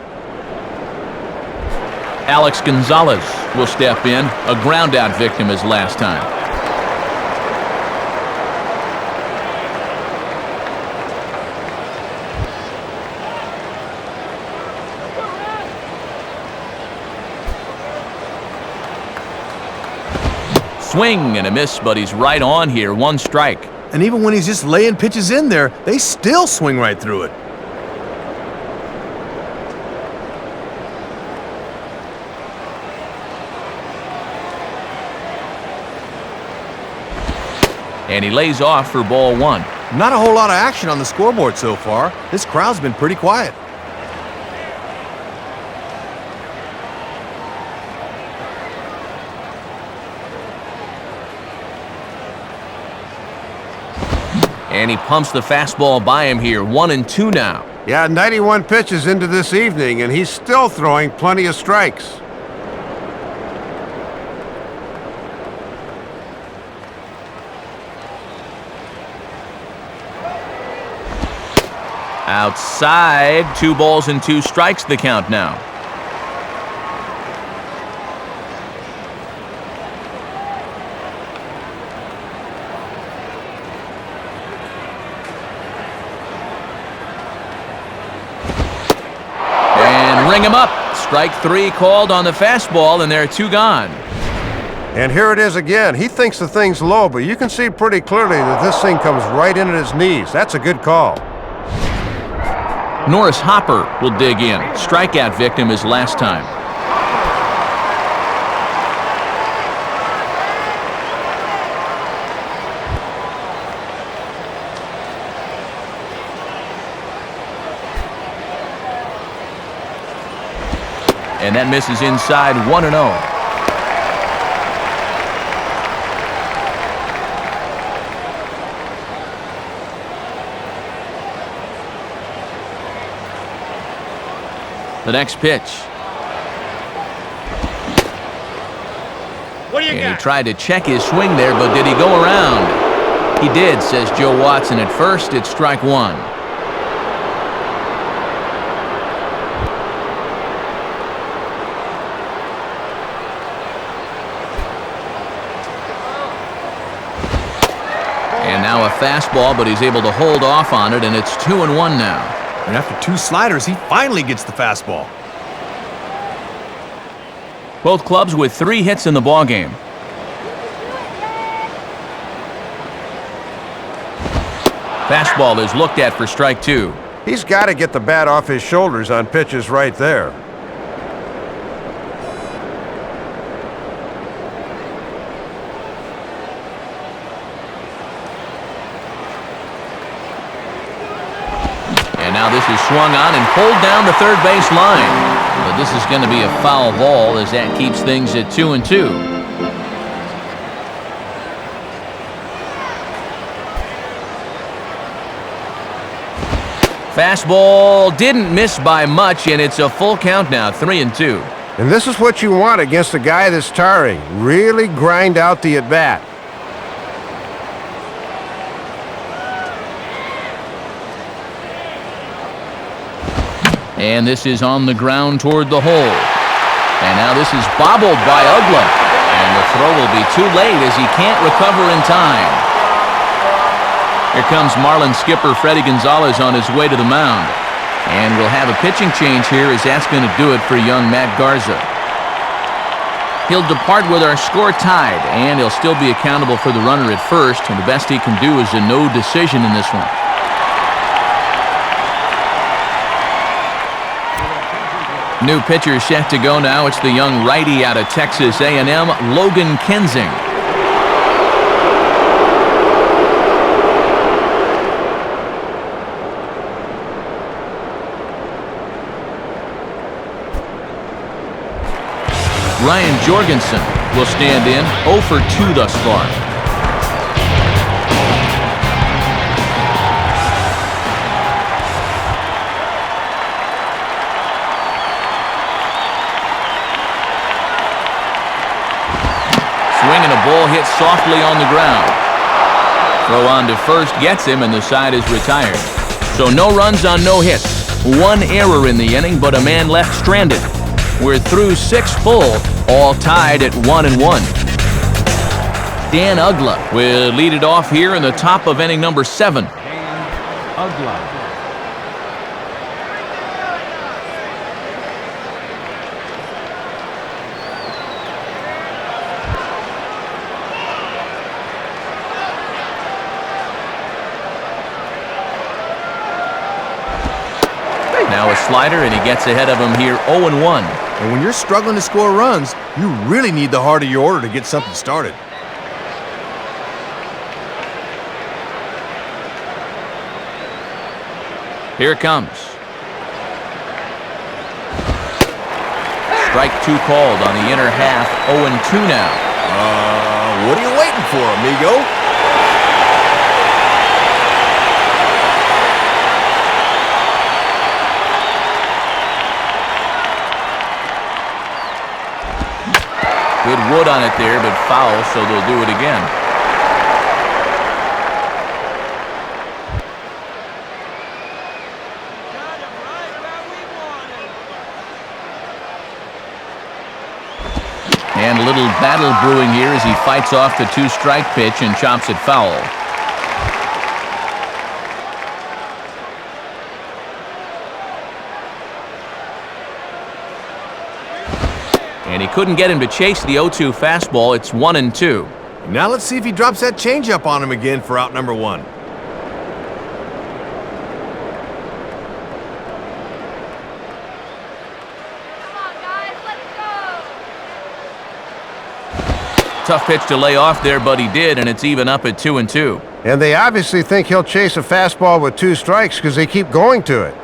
Alex Gonzalez will step in, a ground-out victim his last time. Swing and a miss, but he's right on here. 1 strike. And even when he's just laying pitches in there, they still swing right through it. And he lays off for ball 1. Not a whole lot of action on the scoreboard so far. This crowd's been pretty quiet. And he pumps the fastball by him here. 1-2 now. Yeah, 91 pitches into this evening, and he's still throwing plenty of strikes. Outside, 2 balls and 2 strikes the count now. Ring him up. Strike 3 called on the fastball, and there are 2 gone. And here it is again. He thinks the thing's low, but you can see pretty clearly that this thing comes right in at his knees. That's a good call. Norris Hopper will dig in. Strikeout victim his last time. And that misses inside. 1-0. The next pitch. What do you And got? he tried to check his swing there, but did he go around? He did, says Joe Watson at first. It's strike 1. And now a fastball, but he's able to hold off on it, and it's 2-1 now. And after 2 sliders, he finally gets the fastball. Both clubs with 3 hits in the ballgame. Fastball is looked at for strike 2. He's got to get the bat off his shoulders on pitches right there. And now this is swung on and pulled down the third base line. But this is going to be a foul ball as that keeps things at 2-2. Fastball didn't miss by much, and it's a full count now, 3-2. And this is what you want against a guy that's tiring. Really grind out the at-bat. And this is on the ground toward the hole. And now this is bobbled by Ugla. And the throw will be too late as he can't recover in time. Here comes Marlins skipper Freddie Gonzalez on his way to the mound. And we'll have a pitching change here as that's going to do it for young Matt Garza. He'll depart with our score tied, and he'll still be accountable for the runner at first, and the best he can do is a no decision in this one. New pitcher set to go now. It's the young righty out of Texas A&M, Logan Kensing. Ryan Jorgensen will stand in, 0 for 2 thus far. Swinging a ball hit softly on the ground. Throw on to first gets him, and the side is retired. So no runs on no hits. One error in the inning, but a man left stranded. We're through 6 full, all tied at 1-1. Dan Uggla will lead it off here in the top of inning number 7. Ugla. Now a slider, and he gets ahead of him here, 0-1. And when you're struggling to score runs, you really need the heart of your order to get something started. Here it comes. Strike 2 called on the inner half, 0-2 now. What are you waiting for, amigo? Good wood on it there, but foul, so they'll do it again. And a little battle brewing here as he fights off the 2-strike pitch and chops it foul. And he couldn't get him to chase the 0-2 fastball. It's 1-2. Now let's see if he drops that changeup on him again for out number 1. Come on, guys, let's go. Tough pitch to lay off there, but he did, and it's even up at 2-2. And they obviously think he'll chase a fastball with 2 strikes because they keep going to it.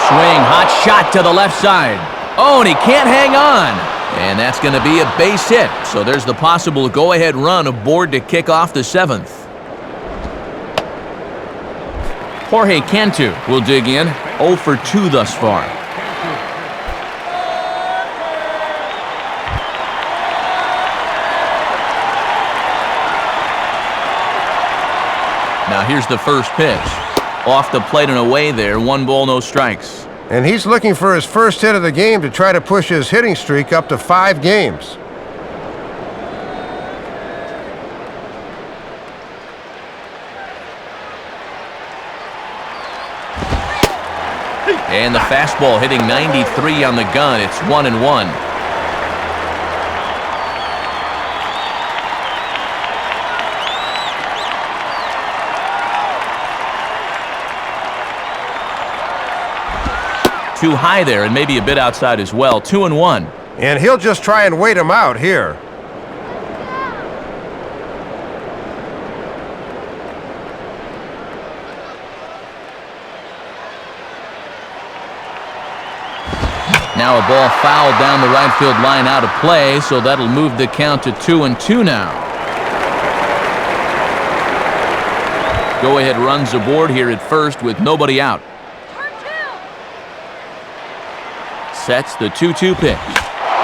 Swing, hot shot to the left side. Oh, and he can't hang on. And that's going to be a base hit. So there's the possible go-ahead run aboard to kick off the 7th. Jorge Cantu will dig in, 0 for 2 thus far. Now here's the first pitch. Off the plate and away there, 1 ball, no strikes. And he's looking for his first hit of the game to try to push his hitting streak up to 5 games. And the fastball hitting 93 on the gun. It's 1-1. Too high there, and maybe a bit outside as well. 2-1. And he'll just try and wait him out here. Now a ball fouled down the right field line out of play, so that'll move the count to 2-2 now. Go-ahead runs aboard here at first with nobody out. Sets the 2-2 pitch.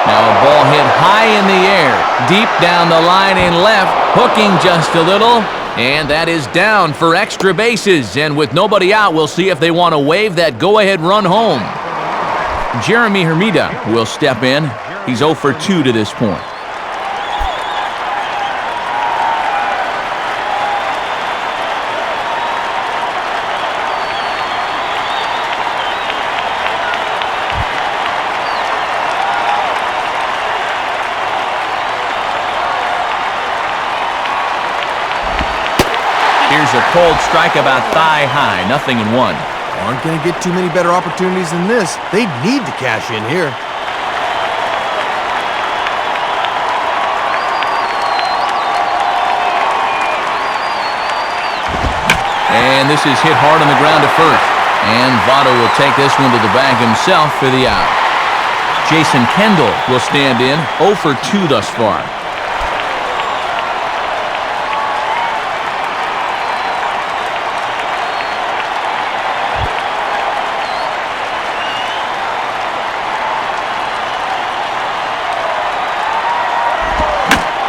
Now a ball hit high in the air, deep down the line in left, hooking just a little, and that is down for extra bases. And with nobody out, we'll see if they want to wave that go-ahead run home. Jeremy Hermida will step in. He's 0 for 2 to this point. cold strike about thigh high, 0-1. Aren't going to get too many better opportunities than this. They need to cash in here. And this is hit hard on the ground to first. And Votto will take this one to the bag himself for the out. Jason Kendall will stand in, 0 for 2 thus far.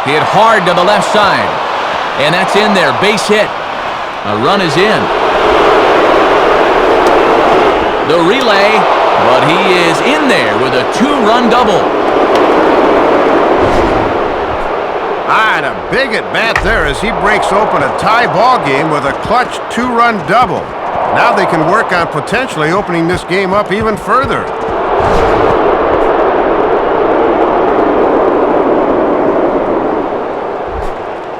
Hit hard to the left side. And that's in there, base hit. A run is in. The relay, but he is in there with a 2-run double. And a big at-bat there as he breaks open a tie ball game with a clutch 2-run double. Now they can work on potentially opening this game up even further.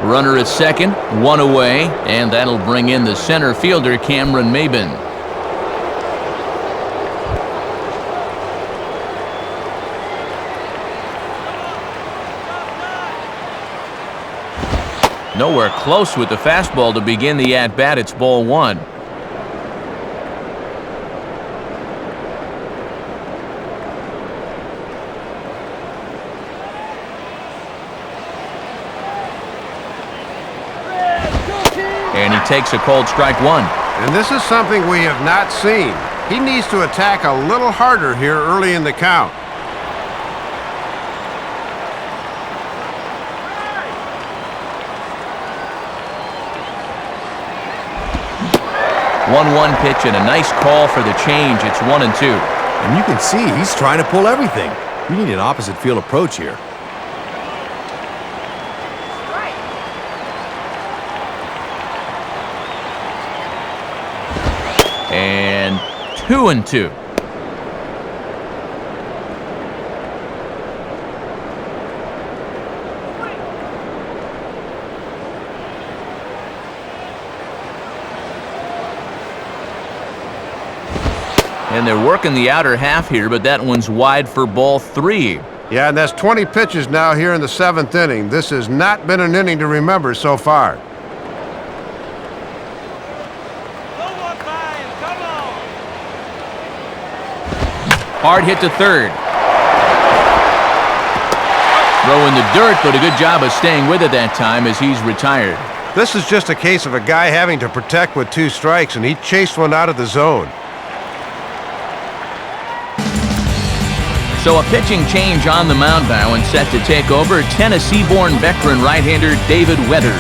Runner at second, 1 away, and that'll bring in the center fielder, Cameron Maybin. Nowhere close with the fastball to begin the at-bat. It's ball 1. And he takes a cold strike 1. And this is something we have not seen. He needs to attack a little harder here early in the count. One pitch and a nice call for the change. It's 1-2. And you can see he's trying to pull everything. We need an opposite field approach here. And 2-2. And they're working the outer half here, but that one's wide for ball 3. Yeah, and that's 20 pitches now here in the 7th inning. This has not been an inning to remember so far. Hard hit to third. Throw in the dirt, but a good job of staying with it that time as he's retired. This is just a case of a guy having to protect with 2 strikes, and he chased one out of the zone. So a pitching change on the mound now and set to take over, Tennessee-born veteran right-hander David Weathers.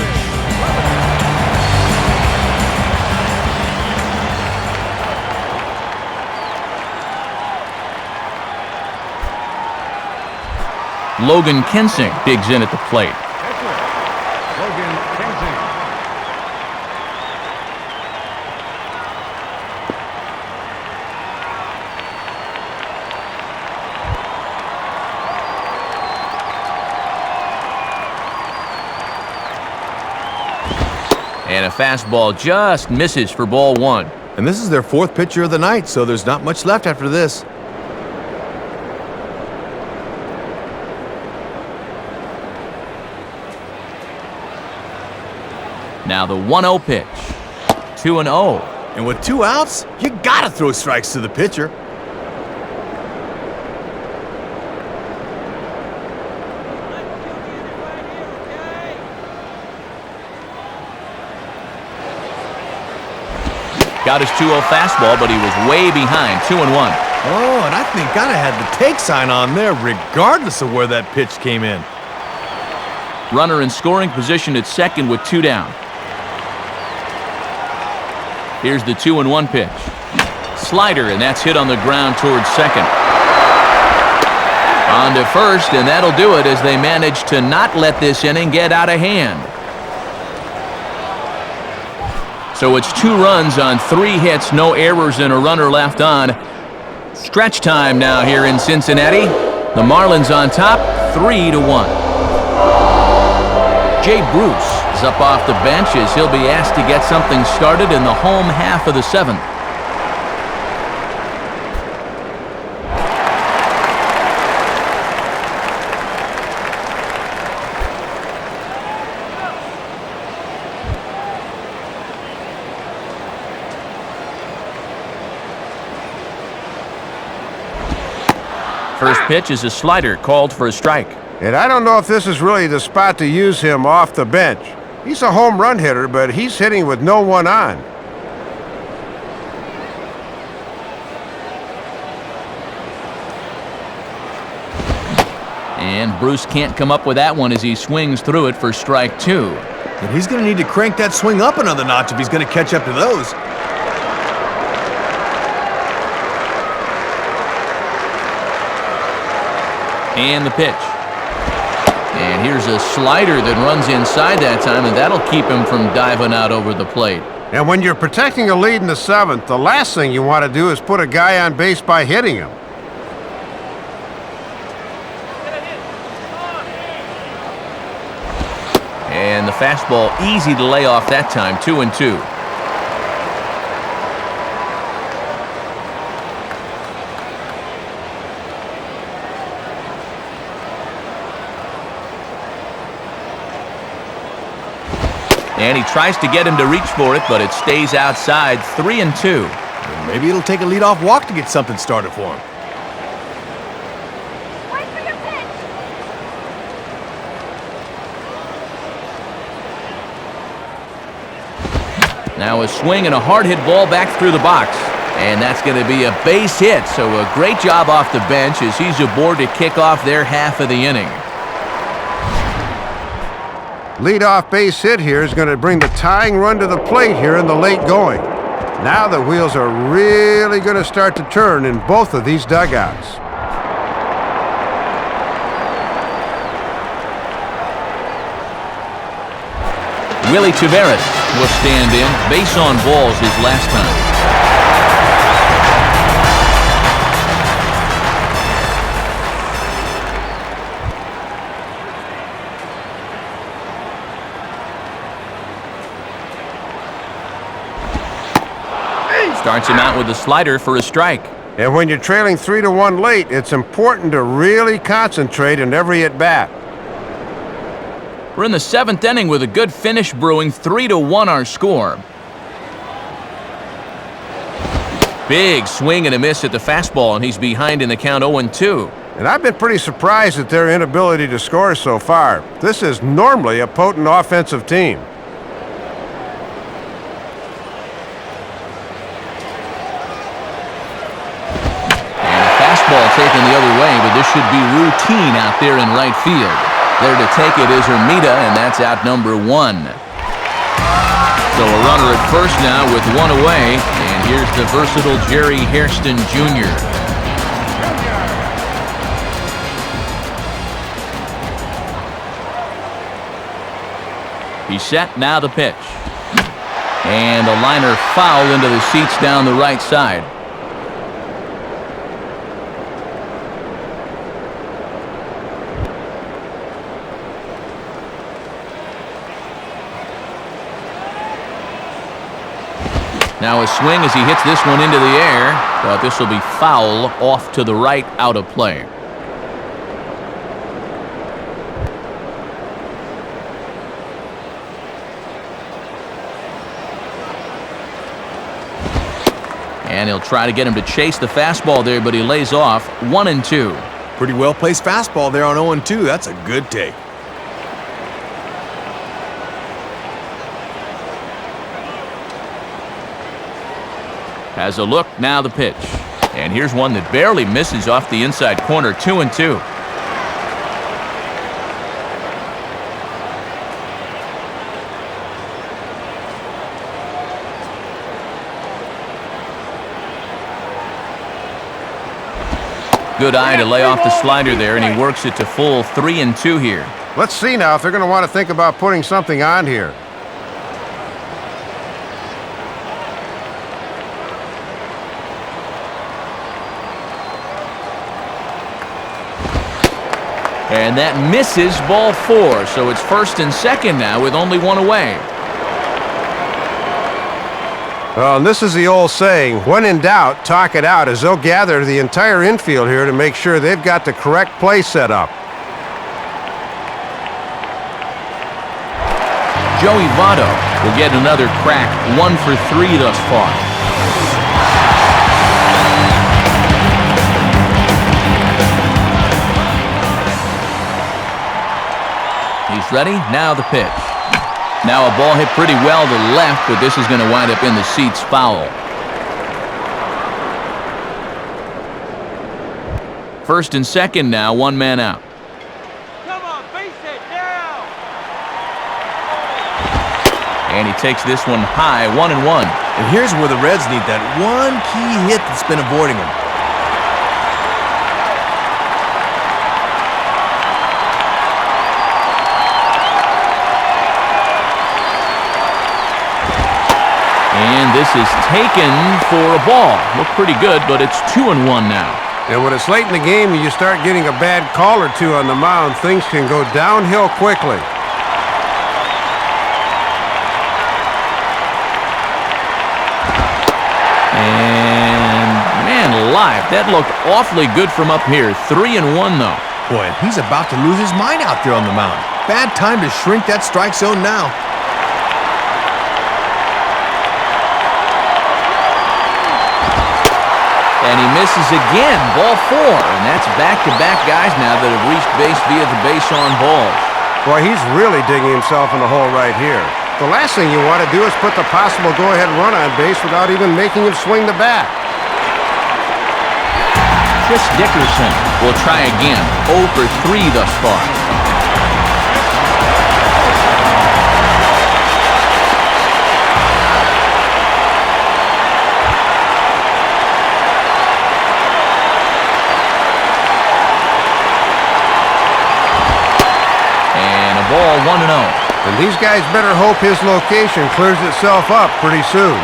Logan Kensing digs in at the plate. Logan Kensing. And a fastball just misses for ball 1. And this is their 4th pitcher of the night, so there's not much left after this. Now the 1-0 pitch. 2-0. And with 2 outs, you gotta throw strikes to the pitcher. Got his 2-0 fastball, but he was way behind. 2-1. Oh, and I think kinda had the take sign on there, regardless of where that pitch came in. Runner in scoring position at second with 2 down. Here's the 2-1 pitch. Slider, and that's hit on the ground towards second. On to first, and that'll do it as they manage to not let this inning get out of hand. So it's 2 runs on 3 hits, no errors, and a runner left on. Stretch time now here in Cincinnati. The Marlins on top, 3-1. Jay Bruce is up off the bench as he'll be asked to get something started in the home half of the 7th. First pitch is a slider called for a strike. And I don't know if this is really the spot to use him off the bench. He's a home run hitter, but he's hitting with no one on. And Bruce can't come up with that one as he swings through it for strike 2. And he's going to need to crank that swing up another notch if he's going to catch up to those. And the pitch. And here's a slider that runs inside that time, and that'll keep him from diving out over the plate. And when you're protecting a lead in the 7th, the last thing you want to do is put a guy on base by hitting him. And the fastball easy to lay off that time, 2-2. And he tries to get him to reach for it, but it stays outside, 3-2. Maybe it'll take a leadoff walk to get something started for him. Wait for your pitch. Now a swing and a hard hit ball back through the box. And that's going to be a base hit, so a great job off the bench as he's aboard to kick off their half of the inning. Leadoff base hit here is going to bring the tying run to the plate here in the late going. Now the wheels are really going to start to turn in both of these dugouts. Willie Taveras will stand in. Base on balls his last time. Starts him out with a slider for a strike. And when you're trailing 3-1 late, it's important to really concentrate in every at-bat. We're in the 7th inning with a good finish brewing, 3-1 our score. Big swing and a miss at the fastball, and he's behind in the count 0-2. And I've been pretty surprised at their inability to score so far. This is normally a potent offensive team. Ball taken the other way, but this should be routine out there in right field. There to take it is Hermida, and that's out number 1. So a runner at first now with 1 away, and here's the versatile Jerry Hairston Jr. He's set, now the pitch. And a liner foul into the seats down the right side. Now a swing as he hits this one into the air, but this will be foul off to the right, out of play. And he'll try to get him to chase the fastball there, but he lays off, 1-2. Pretty well-placed fastball there on 0-2. That's a good take. Has a look, now the pitch. And here's one that barely misses off the inside corner, 2-2. Good eye to lay off the slider there, and he works it to full 3-2 here. Let's see now if they're going to want to think about putting something on here. And that misses ball 4, so it's first and second now with only one away. Well, and this is the old saying, when in doubt, talk it out, as they'll gather the entire infield here to make sure they've got the correct play set up. Joey Votto will get another crack, 1 for 3 thus far. He's ready, now the pitch. Now a ball hit pretty well to left, but this is going to wind up in the seats foul. First and second now, one man out. Come on, base it now. And he takes this one high, 1-1. And here's where the Reds need that one key hit that's been avoiding them. And this is taken for a ball. Looked pretty good, but it's 2-1 now. And when it's late in the game and you start getting a bad call or two on the mound, things can go downhill quickly. And man alive, that looked awfully good from up here. 3-1 though. Boy, he's about to lose his mind out there on the mound. Bad time to shrink that strike zone now. And he misses again, ball 4. And that's back-to-back guys now that have reached base via the base on balls. Boy, he's really digging himself in the hole right here. The last thing you want to do is put the possible go-ahead run on base without even making him swing the bat. Chris Dickerson will try again, 0 for 3 thus far. Ball 1-0. And these guys better hope his location clears itself up pretty soon.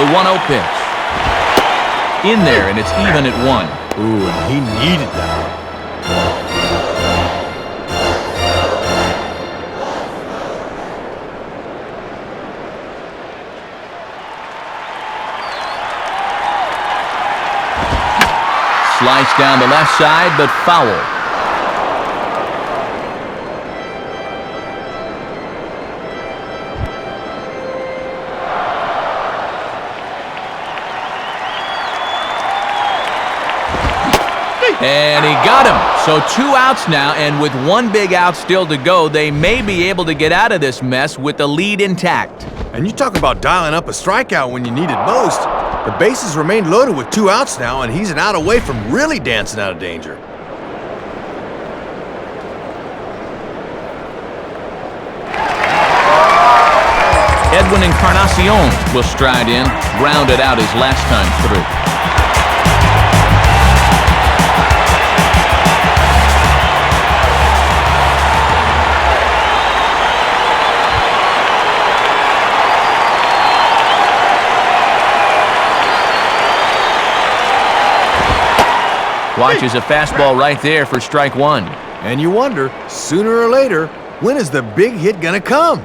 The 1-0 pitch. In there, and it's even at 1. Ooh, and he needed that. Sliced down the left side, but foul. And he got him. So 2 outs now, and with 1 big out still to go, they may be able to get out of this mess with the lead intact. And you talk about dialing up a strikeout when you need it most. The bases remain loaded with 2 outs now, and he's an out away from really dancing out of danger. Edwin Encarnacion will stride in, grounded out his last time through. Watches a fastball right there for strike 1. And you wonder, sooner or later, when is the big hit gonna come?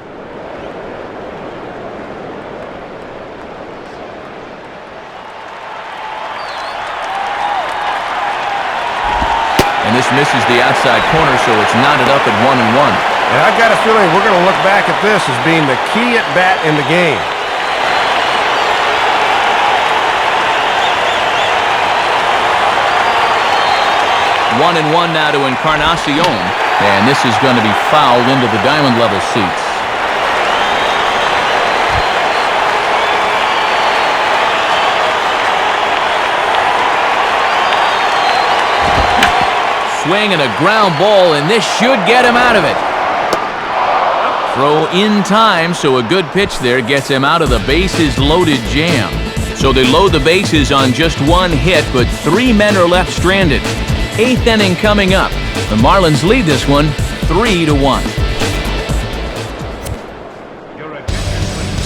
And this misses the outside corner, so it's knotted up at 1-1. And I've got a feeling we're going to look back at this as being the key at bat in the game. One and one now to Encarnacion, and this is going to be fouled into the diamond level seats. Swing and a ground ball, and this should get him out of it. Throw in time, so a good pitch there gets him out of the bases loaded jam. So they load the bases on just 1 hit, but 3 men are left stranded. 8th inning coming up. The Marlins lead this one 3-1.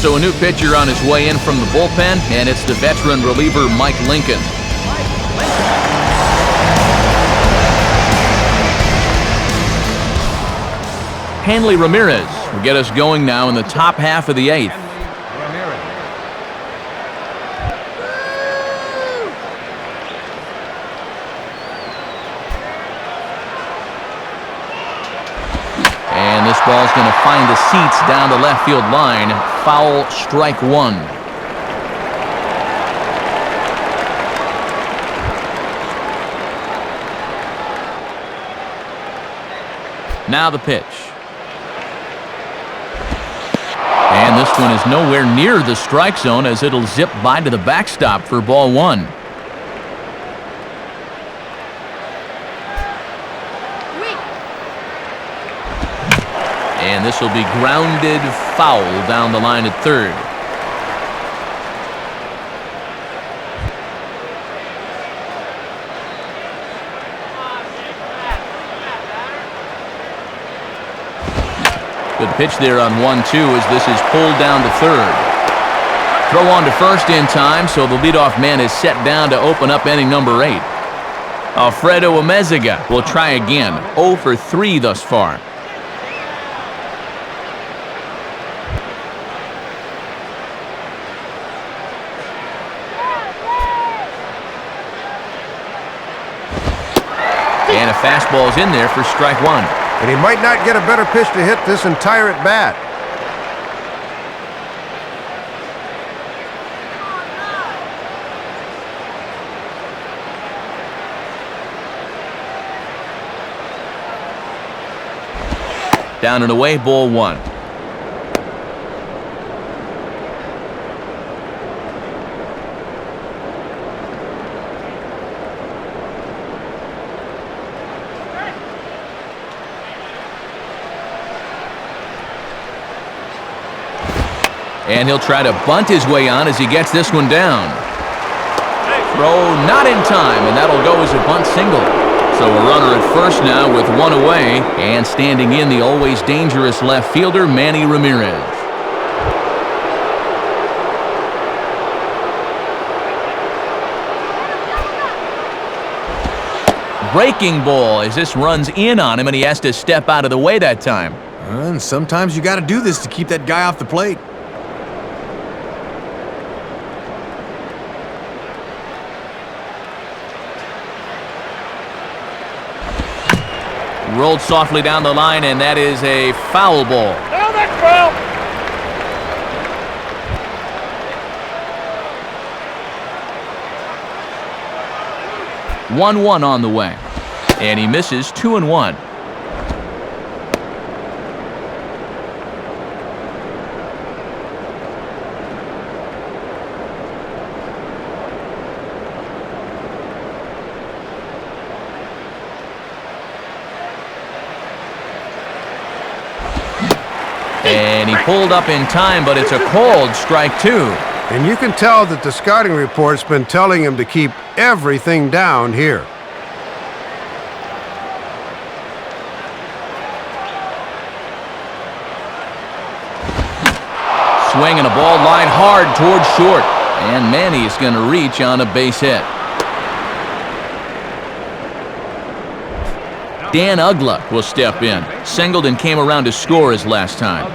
So a new pitcher on his way in from the bullpen, and it's the veteran reliever Mike Lincoln. Hanley Ramirez will get us going now in the top half of the 8th. And this ball's going to find the seats down the left field line. Foul, strike 1. Now the pitch. And this one is nowhere near the strike zone as it'll zip by to the backstop for ball 1. And this will be grounded foul down the line at third. Good pitch there on 1-2 as this is pulled down to third. Throw on to first in time, so the leadoff man is set down to open up inning number 8. Alfredo Amezaga will try again. 0 for 3 thus far. And a fastball's in there for strike 1. And he might not get a better pitch to hit this entire at bat. Down and away, ball 1. And he'll try to bunt his way on as he gets this one down. Throw not in time, and that'll go as a bunt single. So a runner at first now with 1 away, and standing in the always dangerous left fielder, Manny Ramirez. Breaking ball as this runs in on him, and he has to step out of the way that time. And sometimes you got to do this to keep that guy off the plate. Rolled softly down the line, and that is a foul ball. Now that's foul. 1-1 on the way. And he misses 2-1. And he pulled up in time, but it's a called strike 2. And you can tell that the scouting report's been telling him to keep everything down here. Swinging a ball line hard towards short. And Manny is going to reach on a base hit. Dan Ugla will step in. Singled and came around to score his last time.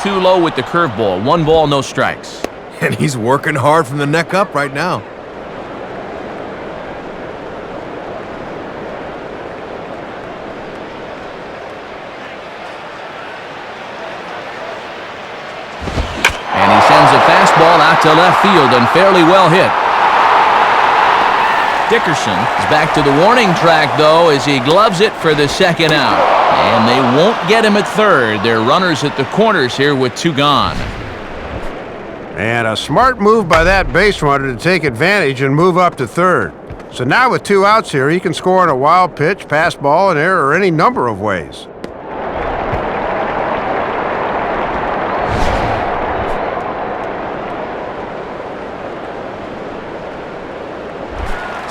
Too low with the curveball. 1 ball, no strikes. And he's working hard from the neck up right now. And he sends a fastball out to left field and fairly well hit. Dickerson is back to the warning track, though, as he gloves it for the second out. And they won't get him at third. They're runners at the corners here with 2 gone. And a smart move by that base runner to take advantage and move up to third. So now with 2 outs here, he can score on a wild pitch, pass ball, an error, or any number of ways.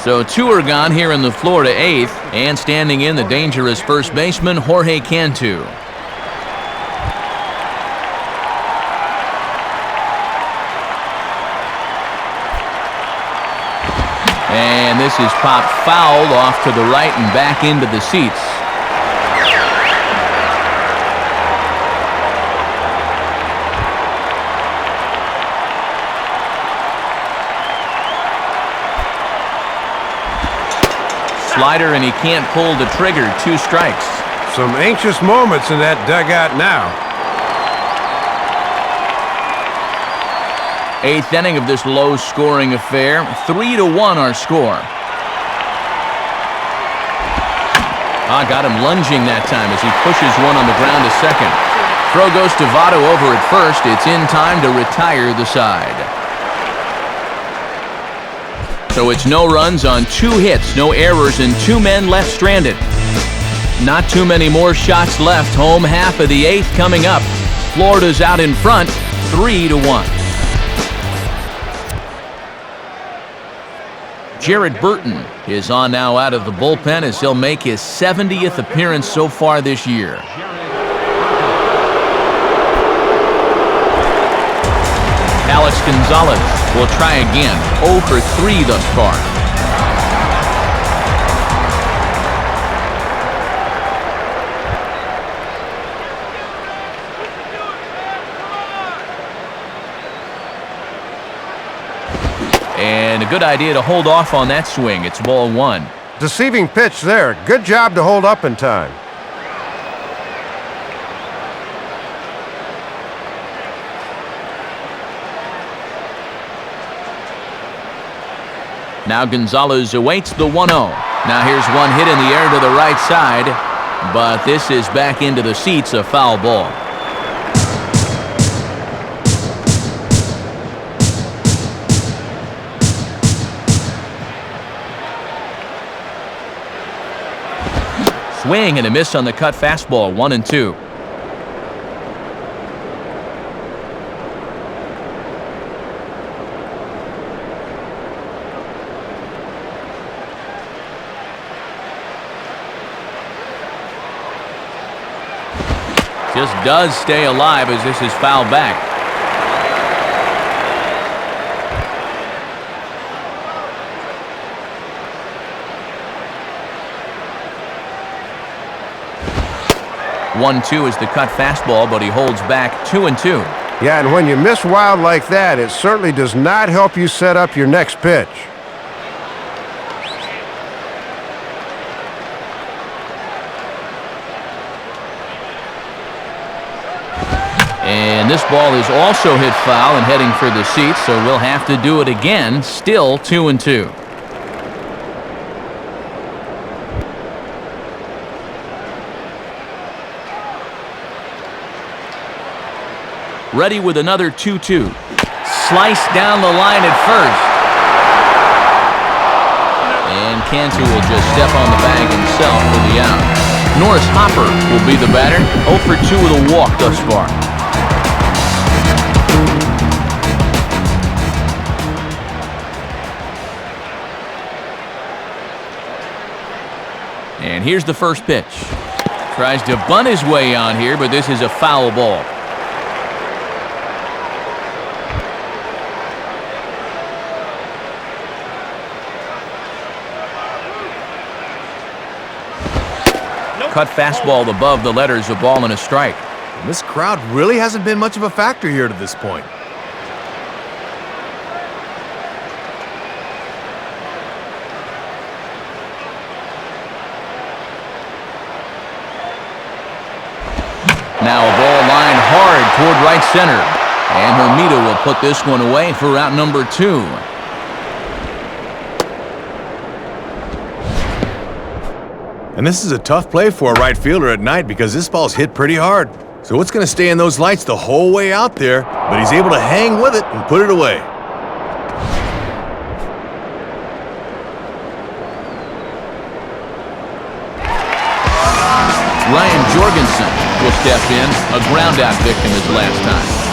So 2 are gone here in the Florida 8th, and standing in the dangerous first baseman, Jorge Cantu. And this is popped fouled off to the right and back into the seats. Slider, and he can't pull the trigger. 2 strikes. Some anxious moments in that dugout now. 8th inning of this low-scoring affair. 3-1 our score. Got him lunging that time as he pushes one on the ground to second. Throw goes to Votto over at first. It's in time to retire the side. So it's no runs on 2 hits, no errors, and 2 men left stranded. Not too many more shots left. Home half of the 8th coming up. Florida's out in front, 3-1. Jared Burton is on now out of the bullpen as he'll make his 70th appearance so far this year. Alex Gonzalez will try again. 0 for 3 thus far. And a good idea to hold off on that swing. It's ball 1. Deceiving pitch there. Good job to hold up in time. Now Gonzalez awaits the 1-0. Now here's one hit in the air to the right side, but this is back into the seats, a foul ball. Swing and a miss on the cut fastball, 1-2. Just does stay alive as this is fouled back. One-two is the cut fastball, but he holds back 2-2. Yeah, and when you miss wild like that, it certainly does not help you set up your next pitch. And this ball is also hit foul and heading for the seats, so we'll have to do it again. Still 2-2. Ready with another 2-2. Sliced down the line at first. And Cantu will just step on the bag himself for the out. Norris Hopper will be the batter. 0 for 2 with a walk thus far. And here's the first pitch. Tries to bunt his way on here, but this is a foul ball. Cut fastball above the letters, a ball and a strike. And this crowd really hasn't been much of a factor here to this point. Now a ball lined hard toward right center. And Hermida will put this one away for out number 2. And this is a tough play for a right fielder at night because this ball's hit pretty hard. So it's going to stay in those lights the whole way out there, but he's able to hang with it and put it away. Ryan Jorgensen will step in, a groundout victim his last time.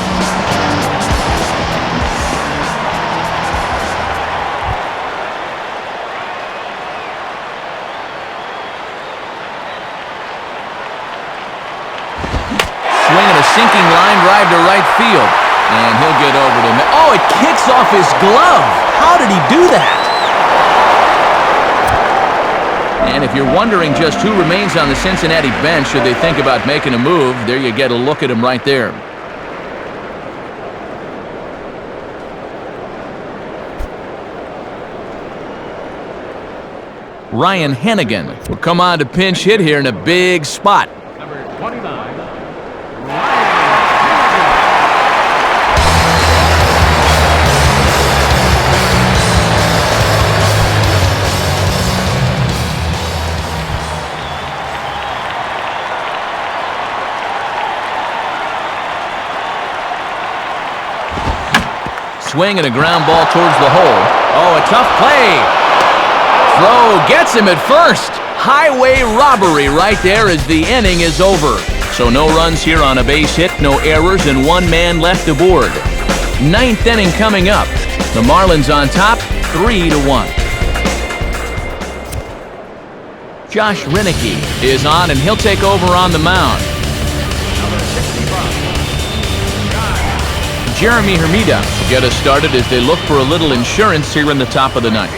sinking line drive to right field. And he'll get over to... Oh, it kicks off his glove. How did he do that? And if you're wondering just who remains on the Cincinnati bench should they think about making a move, there you get a look at him right there. Ryan Hennigan will come on to pinch hit here in a big spot. Number 29. Swing and a ground ball towards the hole. Oh, a tough play. Throw gets him at first. Highway robbery right there as the inning is over. So no runs here on a base hit, no errors, and one man left aboard. Ninth inning coming up. The Marlins on top, 3-1. Josh Renicky is on, and he'll take over on the mound. Jeremy Hermida will get us started as they look for a little insurance here in the top of the ninth.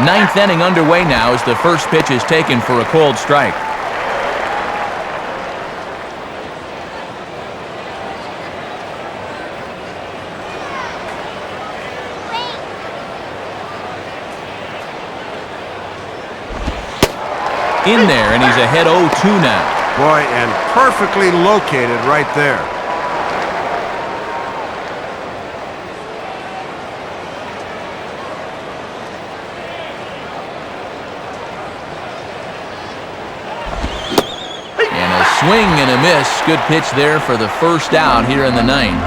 Ninth inning underway now as the first pitch is taken for a cold strike. In there, and he's ahead 0-2 now. Boy, and perfectly located right there. Swing and a miss. Good pitch there for the first out here in the ninth.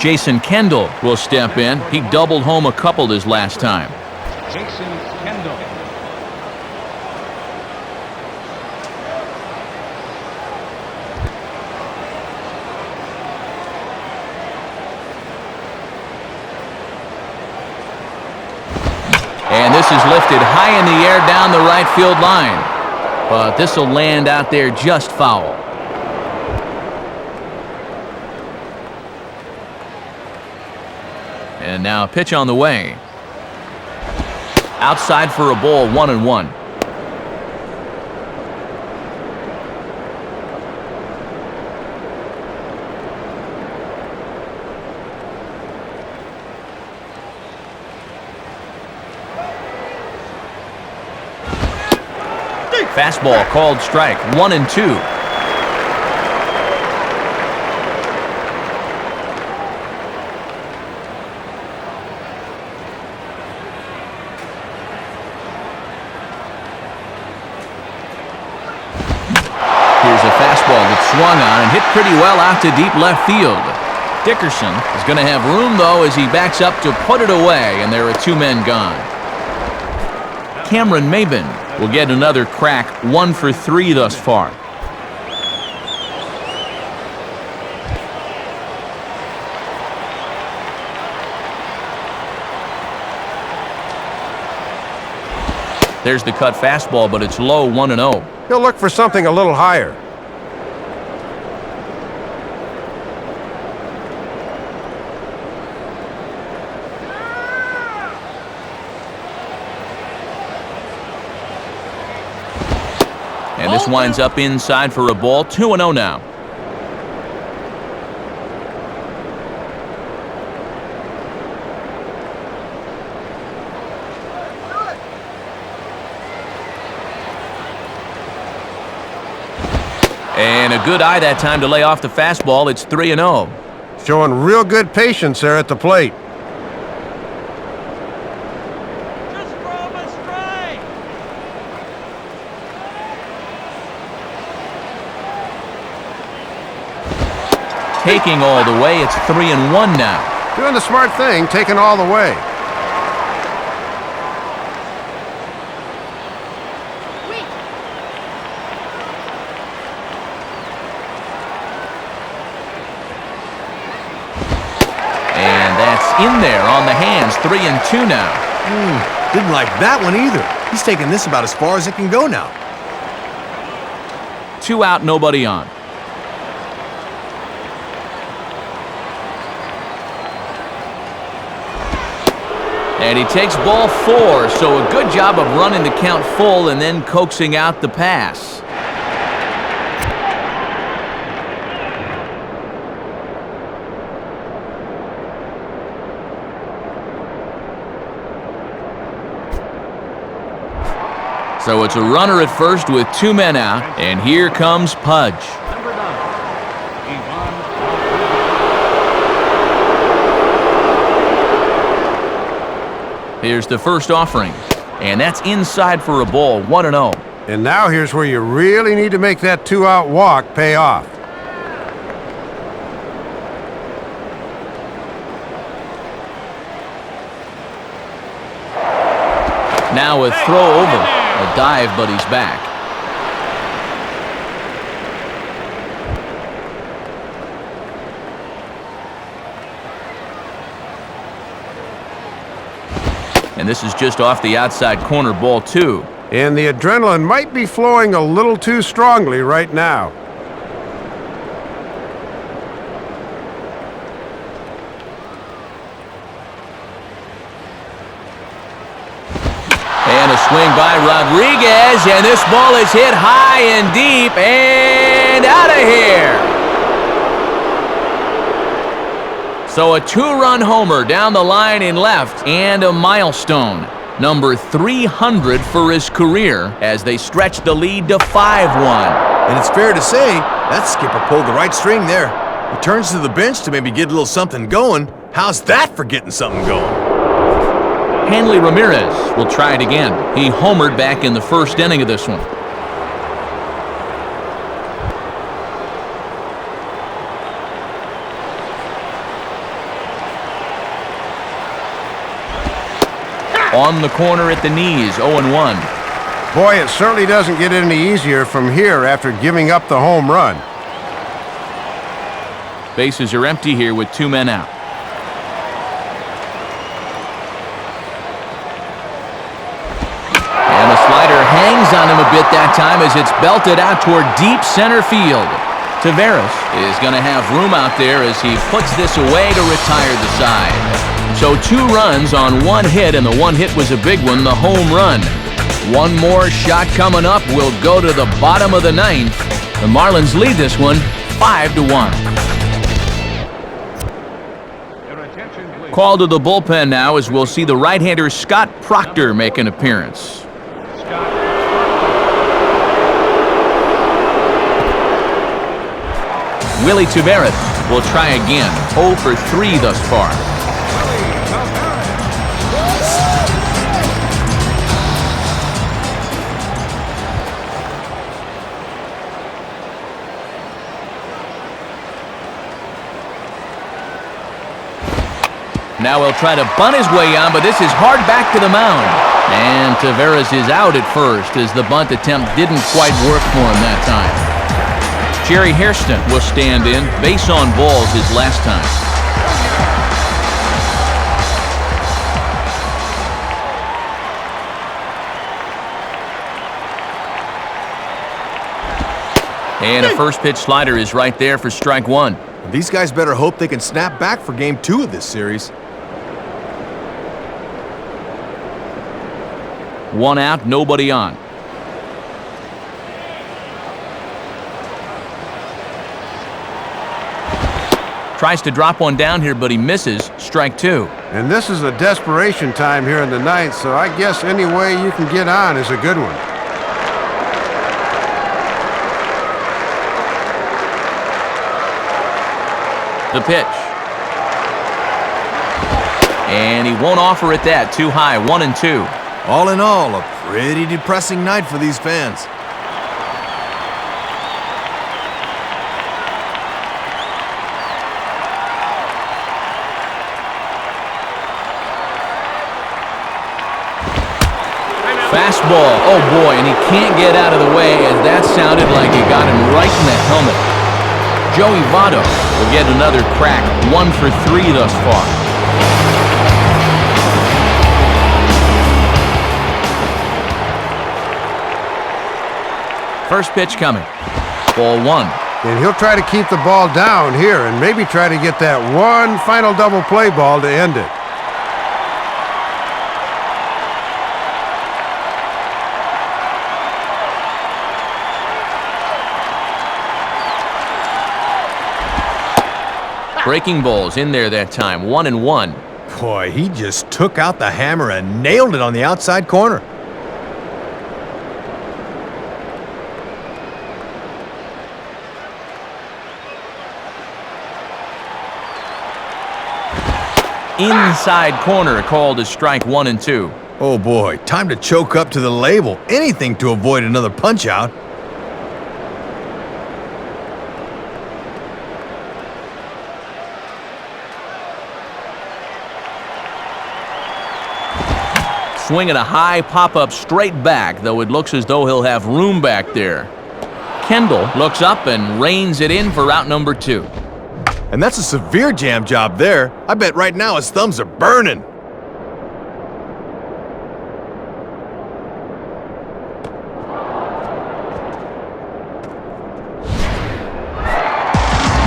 Jason Kendall will step in. He doubled home a couple his last time. Jason Kendall. And this is lifted high in the air down the right field line. But this will land out there just foul. And now a pitch on the way. Outside for a ball, 1-1. Fastball called strike, 1-2. Here's a fastball that swung on and hit pretty well out to deep left field. Dickerson is going to have room, though, as he backs up to put it away, and there are two men gone. Cameron Maben will get another crack, 1 for 3 thus far. There's the cut fastball, but it's low, 1-0. He'll look for something a little higher. And this winds up inside for a ball, 2-0 now. And a good eye that time to lay off the fastball. It's 3-0. Showing real good patience there at the plate. Just throw him a strike. Taking all the way, it's 3-1 now. Doing the smart thing, taking all the way. And that's in there on the hands, 3-2 now. Didn't like that one either. He's taking this about as far as it can go now. 2 out, nobody on. And he takes ball 4, so a good job of running the count full and then coaxing out the pass. So it's a runner at first with 2 men out, and here comes Pudge. Number 9, Ivan. Here's the first offering, and that's inside for a ball, 1-0. And now here's where you really need to make that 2-out walk pay off. Now a throw over, a dive, but he's back. And this is just off the outside corner, ball 2. And the adrenaline might be flowing a little too strongly right now. And a swing by Rodriguez, and this ball is hit high and deep and out of here. So a 2-run homer down the line in left, and a milestone. Number 300 for his career as they stretch the lead to 5-1. And it's fair to say, that skipper pulled the right string there. He turns to the bench to maybe get a little something going. How's that for getting something going? Hanley Ramirez will try it again. He homered back in the first inning of this one. On the corner at the knees, 0-1. Boy, it certainly doesn't get any easier from here after giving up the home run. Bases are empty here with 2 men out. And the slider hangs on him a bit that time as it's belted out toward deep center field. Taveras is going to have room out there as he puts this away to retire the side. So 2 runs on 1 hit, and the 1 hit was a big one, the home run. 1 more shot coming up will go to the bottom of the 9th. The Marlins lead this one 5-1. Your attention, please. Call to the bullpen now as we'll see the right-hander Scott Proctor make an appearance. Scott. Willie Taveras will try again, 0 for 3 thus far. Now he'll try to bunt his way on, but this is hard back to the mound. And Taveras is out at first as the bunt attempt didn't quite work for him that time. Jerry Hairston will stand in, base on balls his last time. And a first pitch slider is right there for strike 1. These guys better hope they can snap back for game 2 of this series. 1 out, nobody on. Tries to drop one down here, but he misses. Strike 2. And this is a desperation time here in the 9th, so I guess any way you can get on is a good one. The pitch. And he won't offer it that. Too high, 1-2. All in all, a pretty depressing night for these fans. Fastball. Oh, boy, and he can't get out of the way, as that sounded like he got him right in the helmet. Joey Votto will get another crack, 1 for 3 thus far. First pitch coming. Ball one. And he'll try to keep the ball down here and maybe try to get that one final double play ball to end it. Breaking balls in there that time. 1-1. Boy, he just took out the hammer and nailed it on the outside corner. Inside corner, called as strike 1 and 2. Oh boy, time to choke up to the label. Anything to avoid another punch out. Swinging a high pop-up straight back, though it looks as though he'll have room back there. Kendall looks up and reins it in for out number 2. And that's a severe jam job there. I bet right now his thumbs are burning.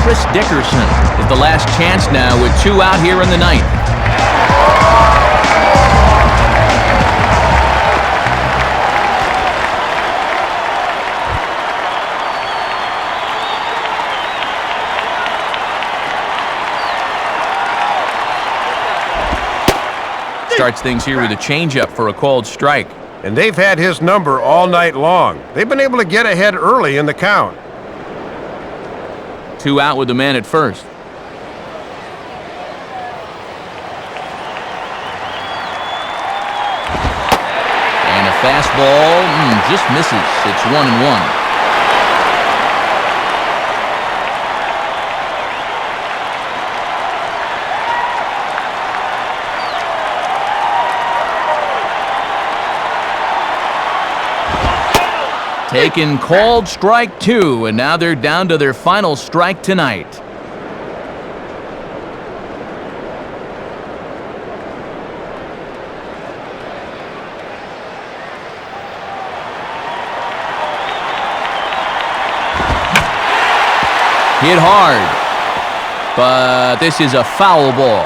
Chris Dickerson is the last chance now with 2 out here in the ninth. Starts things here with a changeup for a called strike. And they've had his number all night long. They've been able to get ahead early in the count. 2 out with the man at first. And a fastball just misses. It's 1-1. Taken called strike 2, and now they're down to their final strike tonight. Hit hard, but this is a foul ball.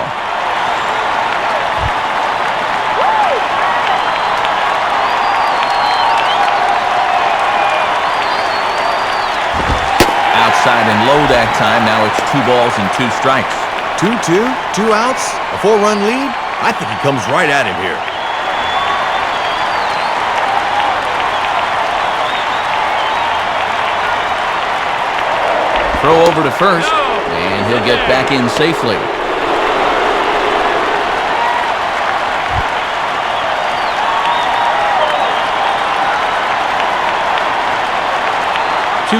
Outside and low that time. Now it's 2 balls and 2 strikes. 2-2, 2 outs, a 4-run lead. I think he comes right at him here. Throw over to first, and he'll get back in safely.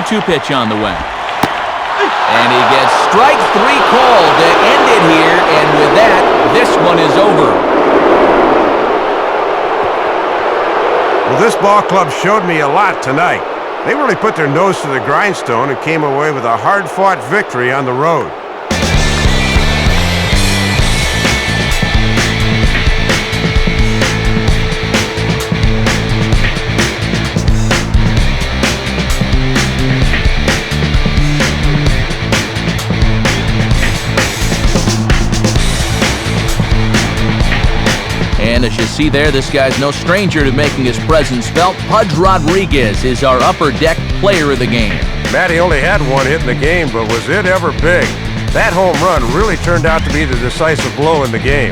Two pitch on the way. And he gets strike 3 called to end it here, and with that, this one is over. Well, this ball club showed me a lot tonight. They really put their nose to the grindstone and came away with a hard-fought victory on the road. And as you see there, this guy's no stranger to making his presence felt. Pudge Rodriguez is our upper deck player of the game. Matty only had 1 hit in the game, but was it ever big? That home run really turned out to be the decisive blow in the game.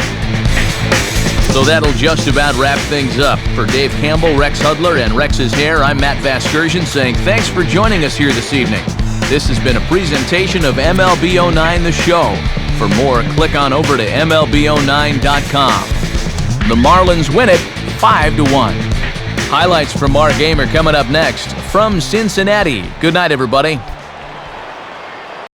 So that'll just about wrap things up. For Dave Campbell, Rex Hudler, and Rex's Hair, I'm Matt Vasgersian saying thanks for joining us here this evening. This has been a presentation of MLB09 The Show. For more, click on over to MLB09.com. The Marlins win it 5-1. Highlights from our game are coming up next from Cincinnati. Good night, everybody.